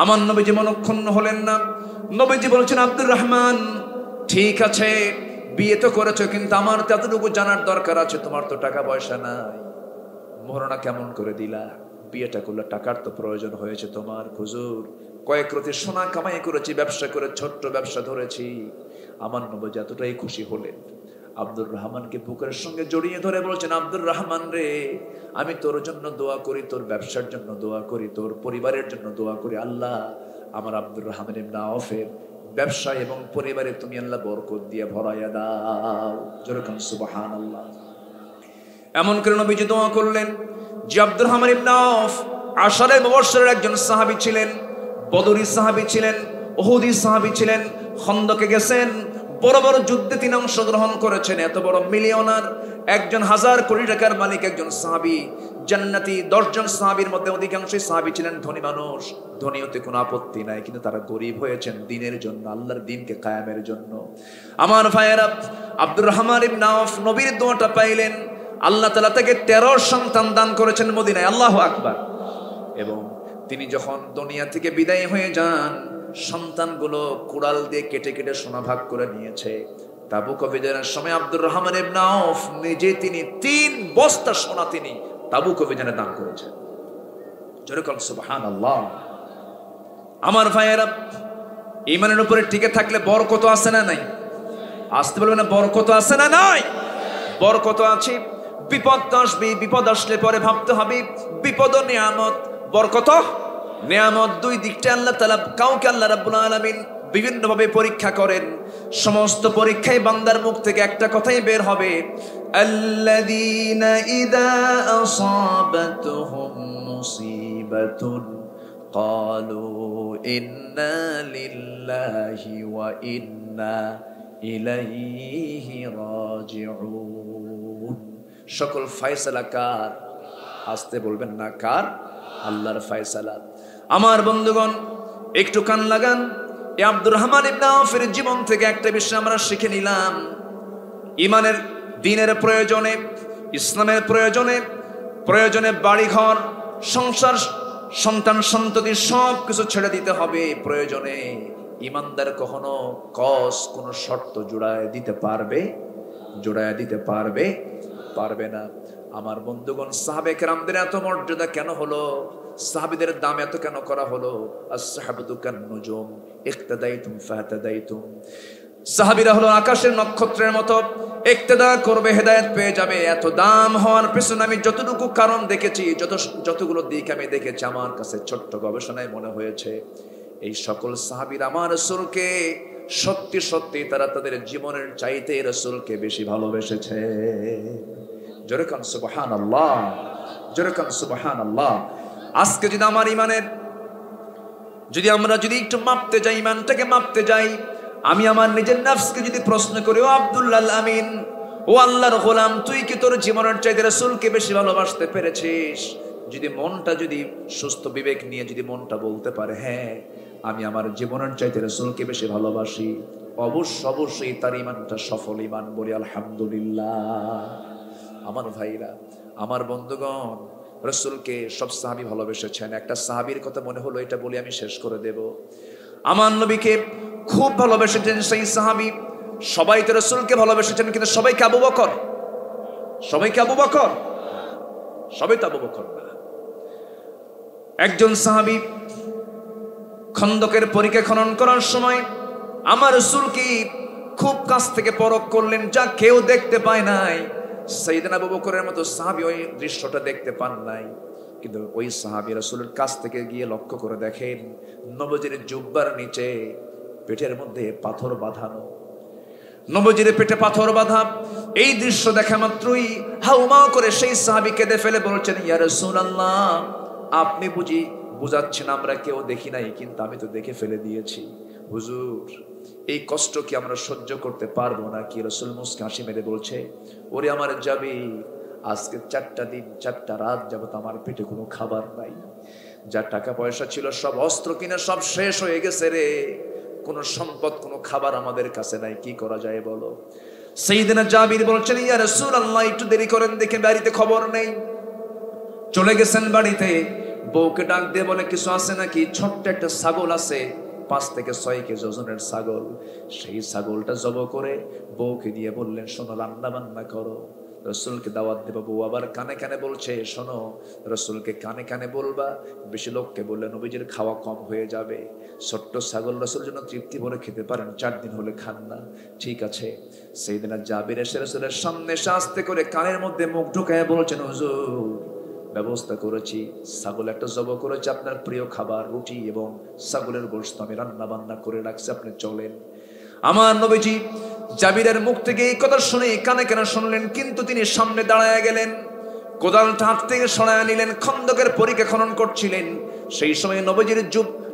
আমার নবীজি মনক্ষুণ্ণ হলেন না। নবীজি বলছেন, আব্দুর রহমান, ঠিক আছে, বিয়ে তো করেছো, কিন্তু আমার তো এতটুকু জানার দরকার আছে, তোমার তো টাকা পয়সা নাই, মোহরনা কেমন করে দিলা? বিয়েটা করলে টাকার তো প্রয়োজন হয়েছে তোমার। হুজুর, কয়েক রতি সোনা কামাই করেছি, ব্যবসা করে ছোট্ট ব্যবসা ধরেছি। আমার নবীজি এতটাই খুশি হলেন। আব্দুর রহমানকে বুকের সঙ্গে জড়িয়ে ধরে বলছেন, আব্দুর রহমান রে, আমি তোর জন্য দোয়া করি, তোর ব্যবসার জন্য দোয়া করি, তোর পরিবারের জন্য দোয়া করি। আল্লাহ, আমার আব্দুর রহমান ইবনে আওফের ব্যবসা এবং পরিবারে তুমি আল্লাহ বরকত দিয়ে ভরাইয়া দাও। যেরকম সুবহানাল্লাহ। এমন করে নবীজি দোয়া করলেন যে আব্দুর রহমান ইবনে আওফ আশারে মুবাশশিরের একজন সাহাবী ছিলেন, বদরি সাহাবী ছিলেন, উহুদি সাহাবী ছিলেন, খন্দকে গেছেন, বড় বড় যুদ্ধে তিনি অংশগ্রহণ করেছেন, এত বড় মিলিয়নার, একজন 1000 কোটি টাকার মালিক একজন সাহাবী, জান্নাতি 10 জন সাহাবীর মধ্যে অধিকাংশই সাহাবী ছিলেন ধনী মানুষ। ধনী হতে কোনো আপত্তি নাই, কিন্তু তারা গরিব হয়েছেন দ্বীনের জন্য, আল্লাহর দ্বীনকে কায়েমের জন্য। আমার ভাইয়েরা, আব্দুর রহমান ইবনে আওফ নবীর দোয়াটা পাইলেন, আল্লাহ তাআলা তাকে 13 সন্তান দান করেছেন মদিনায়। আল্লাহু আকবার। এবং তিনি যখন দুনিয়া থেকে বিদায় হয়ে যান, সন্তানগুলো কুড়াল দিয়ে কেটে কেটে সোনা ভাগ করে নিয়েছে। তাবুক অভিযানের সময় আব্দুর রহমান ইবনে আওফ নিজে তিনি 3 বস্তা সোনা তিনি তাবুক অভিযানে দান করেছেন। যেরকম সুবহানাল্লাহ। আমার ভাইয়েরা, ঈমানের উপরে টিকে থাকলে বরকত আছে না নাই? আসতে বলবেন না, বরকত আছে না নাই? বরকত আছে। বিপদ আসবে, বিপদ আসলে পরে ভাবতে হবে বিপদ ও নিয়ামত। বরকত নিয়ামত দুই দিকটা আল্লাহ তাআলা কাউকে আল্লাহ রাব্বুল আলামিন বিভিন্ন ভাবে পরীক্ষা করেন। সমস্ত পরীক্ষায় বান্দার মুখ থেকে একটা কথাই বের হবে, আল্লাযীনা ইযা আসাবাতুহুম মুসিবাতুন ক্বালু ইন্না লিল্লাহি ওয়া ইন্না ইলাইহি রাজিউন। সকল ফয়সালা কার? আসতে বলবেন না, কার? আল্লাহর ফয়সালা। আমার বন্ধুগণ, একটু কান লাগান। এই আব্দুর রহমান ইবনে আওফের জীবন থেকে একটা বিষয় আমরা শিখে নিলাম। ঈমানের, দ্বীনের প্রয়োজনে, ইসলামের প্রয়োজনে, প্রয়োজনে বাড়িঘর, সংসার, সন্তান সন্ততি সব কিছু ছেড়ে দিতে হবে। প্রয়োজনে ঈমানদার কখনো কোনো শর্ত জোড়ায় দিতে পারবে? জোড়ায় দিতে পারবে? পারবে না। আমার বন্ধুগণ, সাহাবে কেরামদের এত মর্যাদা কেন হলো? সাহাবীদের দাম এত কেন করা হলো? as-sahabatu kan-nujum iqtadaytum fahtadaytum। সাহাবীরা হলো আকাশের নক্ষত্রের মতো, ইক্তেদা করবে, হেদায়েত পেয়ে যাবে। এত দাম হওয়ার পেছনে আমি যতটুকু কারণ দেখেছি, যতগুলো দিক আমি দেখেছি, আমার কাছে ছোট্ট গবেষণায় মনে হয়েছে এই সকল সাহাবীরা আমার রাসূলকে সত্যি সত্যি তারা তাদের জীবনের চাইতে রাসূলকে বেশি ভালোবেসেছে। যেরকম সুবহানাল্লাহ, যেরকম সুবহানাল্লাহ। আজকে যদি আমার ঈমানের, আমরা যদি একটু মাপতে যাই, ঈমানটাকে মাপতে যাই, আমি আমার নিজের নফসকে যদি প্রশ্ন করি, ও আব্দুল্লাহ আমিন, ও আল্লাহর গোলাম, তুই কি তোর জীবনের চাইতে রাসূলকে বেশি ভালোবাসতে পেরেছিস? যদি মনটা, যদি সুস্থ বিবেক নিয়ে যদি মনটা বলতে পারে, হ্যাঁ আমি আমার জীবনের চাইতে রাসূলকে বেশি ভালোবাসি, অবশ্যই তার ঈমানটা সফল ঈমান। বলি আলহামদুলিল্লাহ। আমার ভাইরা, আমার বন্ধুগণ, রাসূলকে সব সাহাবী ভালোবেসেছেন। একটা সাহাবীর কথা মনে হলো, এটা বলি আমি শেষ করে দেব। আমার নবীকে খুব ভালোবেসেছেন সেই সাহাবী। সবাই তো রাসূলকে ভালোবেসেছেন, কিন্তু সবাইকে আবু বকর? সবাইকে আবু বকর? সবাই তো আবু বকর না। একজন সাহাবী খন্দকের পরীক্ষা খনন করার সময় আমার রাসূলকে খুব কাছ থেকে পরখ করলেন, যা কেউ দেখতে পায় নাই। সাইয়েদনা আবু বকরের মতো সাহাবী ওই দৃশ্যটা দেখতে পান নাই, কিন্তু ওই সাহাবী রাসূলের কাছ থেকে গিয়ে লক্ষ্য করে দেখেন নবীজির জুব্বার নিচে পেটের মধ্যে পাথর বাঁধানো। নবীজির পেটে পাথর বাঁধা। এই দৃশ্য দেখা মাত্রই হাউমাউ করে সেই সাহাবী কেঁদে ফেলে বলছেন, ইয়া রাসূলুল্লাহ, আপনি বুঝাচ্ছেন আমরা কেউ দেখি নাই, কিন্তু আমি তো দেখে ফেলে দিয়েছি। হুজুর, এই কষ্ট কি আমরা সহ্য করতে পারবো না? কি? রাসূল মুস্কি হাসি মেরে বলছে, ওরে আমার যাবি, আজকে 4টা দিন 4টা রাত যাবত আমার পেটে কোনো খাবার নাই। যা টাকা পয়সা ছিল সব অস্ত্র কিনে সব শেষ হয়ে গেছে রে। কোনো সম্পদ, কোনো খাবার আমাদের কাছে নাই, কি করা যায় বলো? সাইয়েদনা জাবির বলছেন, ইয়া রাসূলুল্লাহ, একটু দেরি করেন, দেখে বাড়িতে খবর নেই। চলে গেছেন বাড়িতে। বউকে ডাক দিয়ে বলে, কিছু আছে নাকি? ছোট্ট একটা ছাগল আছে, 5 থেকে 6 কেজি ওজনের ছাগল। সেই ছাগলটা জব করে বউকে দিয়ে বললেন, শোনো, রান্না বান্না করো। রসুলকে দাওয়াত দেবো। বউ আবার কানে কানে বলছে, শোনো রসুলকে কানে কানে বলবা, বেশি লোককে বললে নবীজির খাওয়া কম হয়ে যাবে। ছোট্ট ছাগল রসুল জন্য তৃপ্তি ভরে খেতে পারেন, 4 দিন হলে খান না। ঠিক আছে। সেই দিন জাবির এসে রসুলের সামনে আস্তে করে কানের মধ্যে মুখ ঢুকায় বলছেন, হুজুর ব্যবস্থা করেছি, ছাগল একটা জবাই করেছি, আপনার প্রিয় খাবার রুটি এবং ছাগলের গোশত আমি রান্না বান্না করে রাখছি, আপনি চলেন। আমার নবীজি জাবিরের মুখ থেকে এই কথা শুনে কানে কানে শুনলেন, কিন্তু তিনি সামনে দাঁড়ায় গেলেন, কোদালটা হাত থেকে সরায় নিলেন, খন্দকের পরীক্ষা খনন করছিলেন। সেই সময়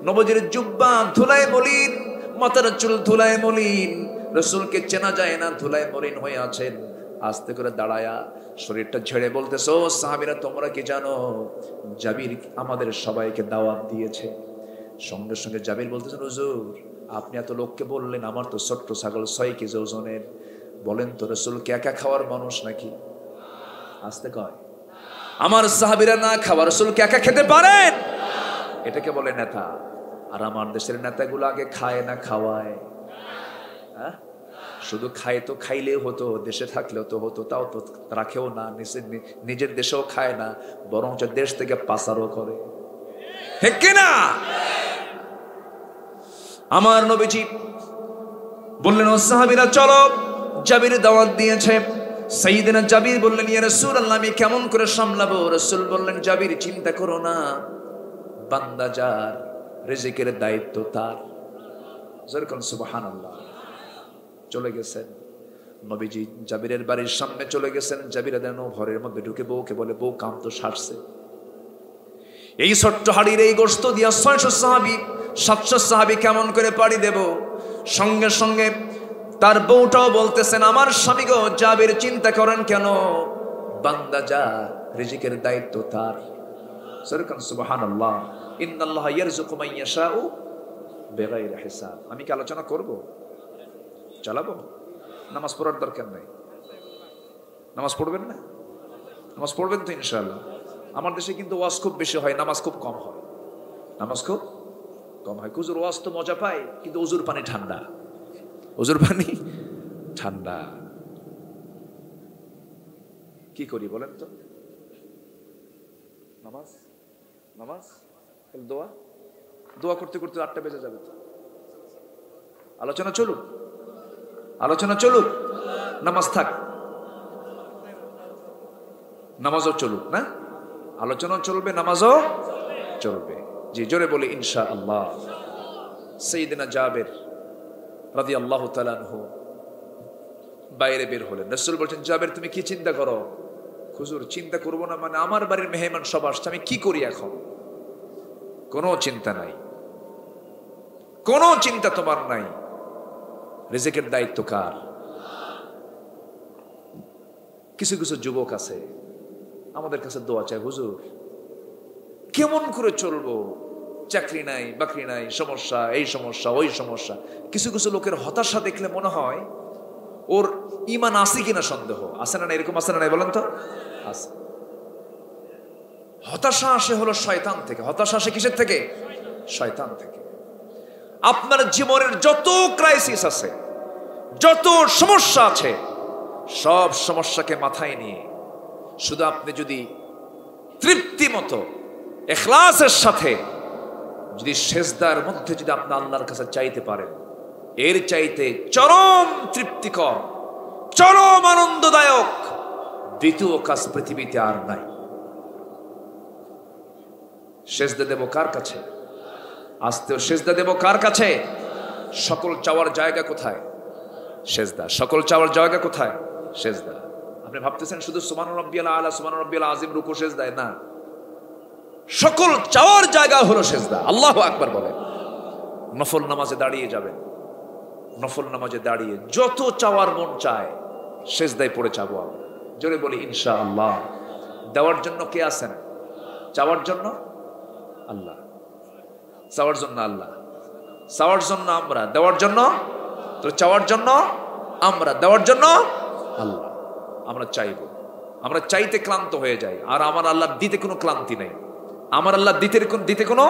নবীজির জুব্বা ধুলায় মলিন, মাথার চুল ধুলায় মলিন, রসুলকে চেনা যায় না, ধুলায় মলিন হয়ে আছেন। আস্তে করে দাঁড়ায়া শরীরটা ঝেড়ে বলতেছে, ও সাহাবীরা তোমরা কি জানো জাবির আমাদের সবাইকে দাওয়াত দিয়েছে? সঙ্গে সঙ্গে জাবির বলতেছেন, হুজুর আপনি এত লোককে বললেন, আমার তো ছোট্ট ছাগল 6 কেজি ওজনের, বলেন তো রসুলকে একা খাওয়ার মানুষ নাকি? আস্তে কয়, আমার সাহাবীরা না খাওয়া রসুলকে একা খেতে পারেন? এটাকে বলে নেতা। আর আমার দেশের নেতাগুলো আগে খায় না খাওয়ায়। হ্যাঁ, শুধু খায় তো খাইলেও হতো, দেশে থাকলেও তো হতো, তাও তো রাখেও না, নিজের দেশেও খায় না, বরঞ্চ দেশ থেকে পাচারও করে। ঠিক কিনা? আমার নবীজি বললেন, ও সাহাবীরা চলো, জাবির দাওয়াত দিয়েছে। সাইয়েদনা জাবির বললেন, ইয়া রাসূলুল্লাহ আমি কেমন করে সামলাবো? রাসূল বললেন, জাবির চিন্তা করো না, বান্দা যার রিজিকের দায়িত্ব তার। যেরকম সুবহানাল্লাহ। চলে গেছেন নবীজি জাবিরের বাড়ির সামনে চলে গেছেন। জাবির যেন ঘরের মধ্যে ঢুকে বউকে বলে, বউ কাম তো সারছে, এই ছোট্ট হাড়ির এই গোশত দিয়া 600 সাহাবী 700 সাহাবী কেমন করে পাড়ি দেব? সঙ্গে সঙ্গে তার বউটাও বলতেছেন, আমার স্বামী গো জাবির চিন্তা করেন কেন, বান্দা যা রিজিকের দায়িত্ব তার। যেরকম সুবহানাল্লাহ। ইন্নাল্লাহা ইয়ারযুকু মান ইয়াশাউ বিগাইরি হিসাব। আমি কি আলোচনা করব? চালাবো? নামাজ পড়ার দরকার নাই। নামাজ পড়বেন না? নামাজ পড়বেন তো ইনশাআল্লাহ। আমার দেশে কিন্তু ওয়াজ খুব বেশি হয়, নামাজ খুব কম হয়। নামাজ খুব কম হয়। হুজুর ওয়াজ তো মজা পায়, কিন্তু উজুর পানি ঠান্ডা। উজুর পানি ঠান্ডা। কি করি বলেন তো? নামাজ নামাজ দোয়া দোয়া করতে করতে 8টা বেজে যাবে। আলোচনা চলুক, আলোচনা চলুক, নামাজ থাক, নামাজও চলুক না? আলোচনা চলবে, নামাজও চলবে। জি, জোরে বলি ইনশাআল্লাহ। সাইয়েদনা জাবির রাদিয়াল্লাহু তাআলা আনহু বাইরে বের হলেন। রাসূল বলছেন, জাবির তুমি কি চিন্তা করো? হুজুর চিন্তা করব না মানে আমার বাড়ির মেহমান সব আসছে, আমি কি করি এখন? কোনো চিন্তা নাই, কোনো চিন্তা তোমার নাই। রিজিকের দায়িত্ব কার? কিছু কিছু যুবক আছে আমাদের কাছে দোয়া চায়, হুজুর কেমন করে চলবো, চাকরি নাই, বাকরি নাই, সমস্যা, এই সমস্যা, ওই সমস্যা। কিছু কিছু লোকের হতাশা দেখলে মনে হয় ওর ঈমান আছে কিনা সন্দেহ। আছে না? এরকম আছে না? বলেন তো। আছে। হতাশা আসে হলো শয়তান থেকে। হতাশা আসে কিসের থেকে? শয়তান থেকে। আপনার জীবনের যত ক্রাইসিস আছে, যত সমস্যা আছে, সব সমস্যাকে মাথায় নিয়ে শুধু আপনি যদি তৃপ্তি মতো ইখলাসের সাথে যদি সেজদার মধ্যে যদি আপনি আল্লাহর কাছে চাইতে পারেন, এর চাইতে চরম তৃপ্তিকর, চরম আনন্দদায়ক দ্বিতীয় কাজ পৃথিবীতে আর নাই। সেজদা দেব কার কাছে? আস্তেও সেজদা দেব কার কাছে? সকল চাওয়ার জায়গা কোথায়? সেজদা। সকল চাওয়ার জায়গা কোথায়? সেজদা। আপনি ভাবতেছেন শুধু সুবহান রাব্বিয়াল আলা, সুবহান রাব্বিয়াল আযীম রুকু সেজদায় না, সকল চাওয়ার জায়গা হলো সেজদা। আল্লাহু আকবার বলেন। নফল নামাজে দাঁড়িয়ে যাবেন, নফল নামাজে দাঁড়িয়ে যত চাওয়ার মন চায় সেজদায় পড়ে চাবো আমরা। জোরে বলি ইনশাআল্লাহ। দেওয়ার জন্য কে আছেন? চাওয়ার জন্য আল্লাহ, চাওয়ার জন্য আল্লাহ, চাওয়ার জন্য আমরা, দেওয়ার জন্য তো, চাওয়ার জন্য আমরা, দেওয়ার জন্য আল্লাহ। আমরা চাইব, আমরা চাইতে ক্লান্ত হয়ে যাই, আর আমার আল্লাহ দিতে কোনো ক্লান্তি নেই। আমার আল্লাহ দিতে কোনো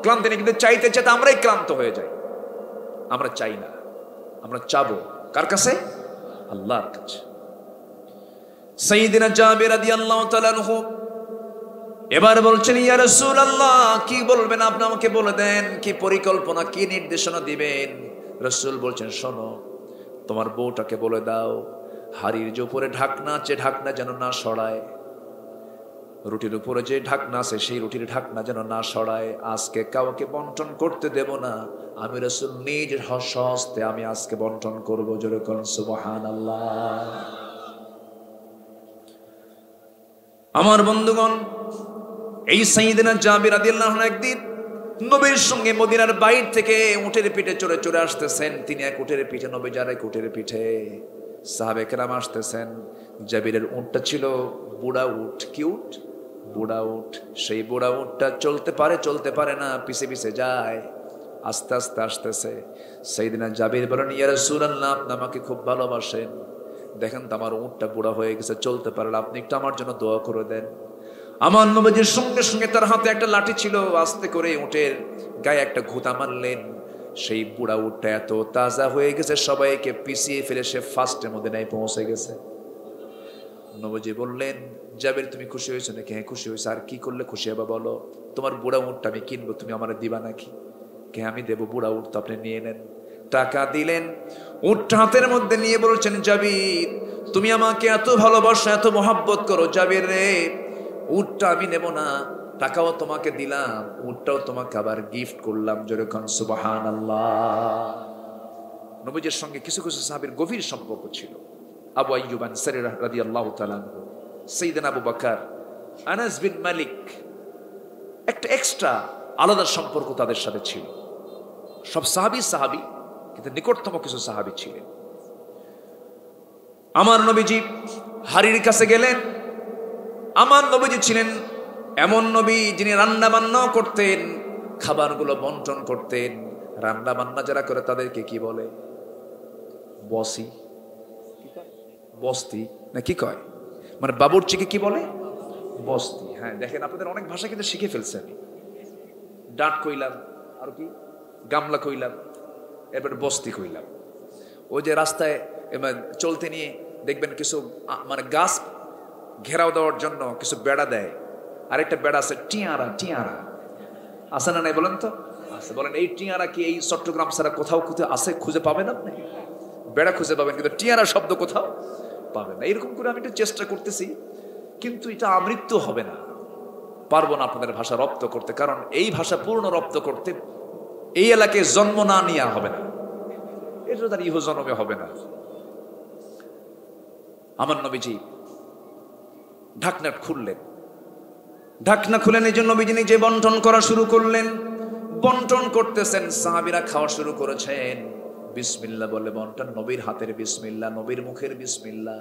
ক্লান্তি নেই, কিন্তু চাইতে চাইতে আমরাই ক্লান্ত হয়ে যাই। আমরা চাই না, আমরা চাবো কার কাছে? আল্লাহর কাছে। সাইয়্যিদিনা জাবির রাদিয়াল্লাহু তাআলা আনহু এবার বলছেন, ইয়া রাসূলুল্লাহ, কি বলবেন আপনি, আমাকে বলে দেন, কি পরিকল্পনা, কি নির্দেশনা দিবেন? রাসূল বলছেন, শোনো, তোমার বউটাকে বলে দাও হাড়ির যে উপরে ঢাকনা আছে, ঢাকনা যেন না সরায়। রুটির উপরে যে ঢাকনা আছে, সেই রুটির ঢাকনা যেন না সরায়। আজকে কাউকে বন্টন করতে দেব না, আমি রাসূল নিজ হস্তে আমি আজকে বন্টন করবো। জোরে কোন সুবহানাল্লাহ। আমার বন্ধুগণ, এই সাইয়্যিদিনা জাবির রাদিয়াল্লাহু আনহু একদিন নবীর সঙ্গে মদিনার বাইর থেকে উটের পিঠে চড়ে চড়ে আসতেছেন। তিনি এক উটের পিঠে, নবী যার এক উটের পিঠে, সাহাবে কেরাম আসতেছেন। জাবিরের উটটা ছিল বুড়া উট। কি উট? বুড়া উট। সেই বুড়া উটটা চলতে পারে না, পিছে পিছে যায়, আস্তে আস্তে আসতেছে। সাইয়্যিদিনা জাবির বলেন, ইয়া রাসূলুল্লাহ, আপনি আমাকে খুব ভালোবাসেন, দেখেন তো আমার উটটা বুড়া হয়ে গেছে, চলতে পারে না, আপনি একটু আমার জন্য দোয়া করে দেন। আমার নবীজির সঙ্গে সঙ্গে তার হাতে একটা লাঠি ছিল, আস্তে করে উটের গায়ে একটা ঘুতা মারলেন। সেই বুড়া উটটা এত তাজা হয়ে গেছে, সবাইকে পিছিয়ে ফেলে সে ফার্স্টে মদিনায় পৌঁছে গেছে। নবীজি বললেন, জাবির তুমি খুশি হয়েছো নাকি? হ্যাঁ খুশি হয়েছে। আর কি করলে খুশি হবে বলো? তোমার বুড়া উটটা আমি কিনবো, তুমি আমার দিবা নাকি? কে? আমি দেবো। বুড়া উট তো আপনি নিয়ে নেন। টাকা দিলেন। উটটা হাতের মধ্যে নিয়ে বলছেন, জাবির তুমি আমাকে এত ভালোবাসো, এত মহাব্বত করো, জাবির রে, উটটা আমি নেব না, টাকাও তোমাকে দিলাম, উটটাও তোমাকে আবার গিফট করলাম। যেরকম সুবহানাল্লাহ। নবীজির সঙ্গে কিছু কিছু সাহাবীর গভীর সম্পর্ক ছিল। আবু আইয়ুব আনসারী রাদিয়াল্লাহু তাআলা আনহু, সাইয়্যিদনা আবু বকর, আনাস বিন মালিক, একটা এক্সট্রা আলাদা সম্পর্ক তাদের সাথে ছিল। সব সাহাবী, কিন্তু নিকটতম কিছু সাহাবী ছিলেন। আমার নবীজি হাড়ির কাছে গেলেন। আমার নবীজি ছিলেন এমন নবী যিনি রান্না বান্নাও করতেন, খাবারগুলো বন্টন করতেন। রান্না বান্না যারা করে তাদেরকে কি বলে? বস্তি না কি কয়? মানে বাবুর্চিকে কি বলে? বস্তি। হ্যাঁ, দেখেন আপনাদের অনেক ভাষা কিন্তু শিখে ফেলছেন। ডাট কইলাম, আর কি গামলা কইলাম, এরপরে বস্তি কইলাম। ওই যে রাস্তায় চলতে নিয়ে দেখবেন কিছু মানে গাছ ঘেরাও দেওয়ার জন্য কিছু বেড়া দেয়, আরেকটা বেড়া আছে টিয়ারা। আছে না নাই বলেন তো? আছে। বলেন এই টিয়ারা কি এই চট্টগ্রাম ছাড়া কোথাও কোথাও আছে? খুঁজে পাবেন আপনি? বেড়া খুঁজে পাবেন, কিন্তু টিয়ারা শব্দ কোথাও পাবেন না। এরকম করে আমি একটু চেষ্টা করতেছি, কিন্তু এটা আমৃত্যু হবে না, পারবো না আপনাদের ভাষা রপ্ত করতে। কারণ এই ভাষা পূর্ণ রপ্ত করতে এই এলাকায় জন্ম না নেওয়া হবে না, এটা তার ইহ জন্মে হবে না। আমার নবীজি ঢাকনা খুললেন। ঢাকনা খুলে নিজের নবীজি নিজে বন্টন করা শুরু করলেন। বন্টন করতেছেন, সাহাবীরা খাওয়া শুরু করেছেন। বিসমিল্লাহ বলে বন্টন, নবীর হাতের বিসমিল্লাহ, নবীর মুখের বিসমিল্লাহ,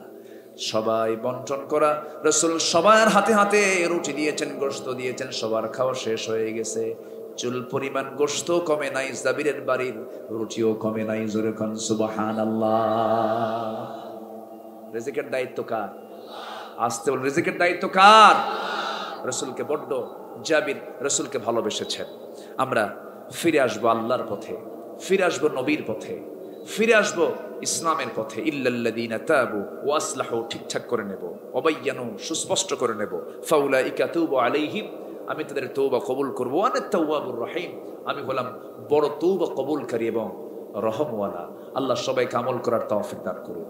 সবাই বন্টন করা। রাসূল সবার হাতে হাতে রুটি দিয়েছেন, গোশত দিয়েছেন, সবার খাওয়া শেষ হয়ে গেছে। চুল পরিমাণ গোশত কমে নাই, জাবিরের বাড়ির রুটিও কমে নাই। জোরে কোন সুবহানাল্লাহ। রিজিকের দায়িত্ব কার? আসতে বল, রিজিকের দায়িত্ব কার? রাসূলকে বড্ড জাবির রাসূলকে ভালোবেসেছেন। আমরা ফিরে আসবো আল্লাহর পথে, ফিরে আসবো নবীর পথে, ফিরে আসবো ইসলামের পথে। ইল্লাল্লাযীনা তাবু ওয়া আসলাহু, ঠিকঠাক করে নেব, ওয়াবায়্যানু, সুস্পষ্ট করে নেব। ফাউলাইকা তুবু আলাইহিম, আমি তাদের তওবা কবুল করব। আনা তাওয়াবুর রহিম, আমি হলাম বড় তওবা কবুলকারী এবং রহমওয়ালা। আল্লাহ সবাইকে আমল করার তৌফিক দান করুন।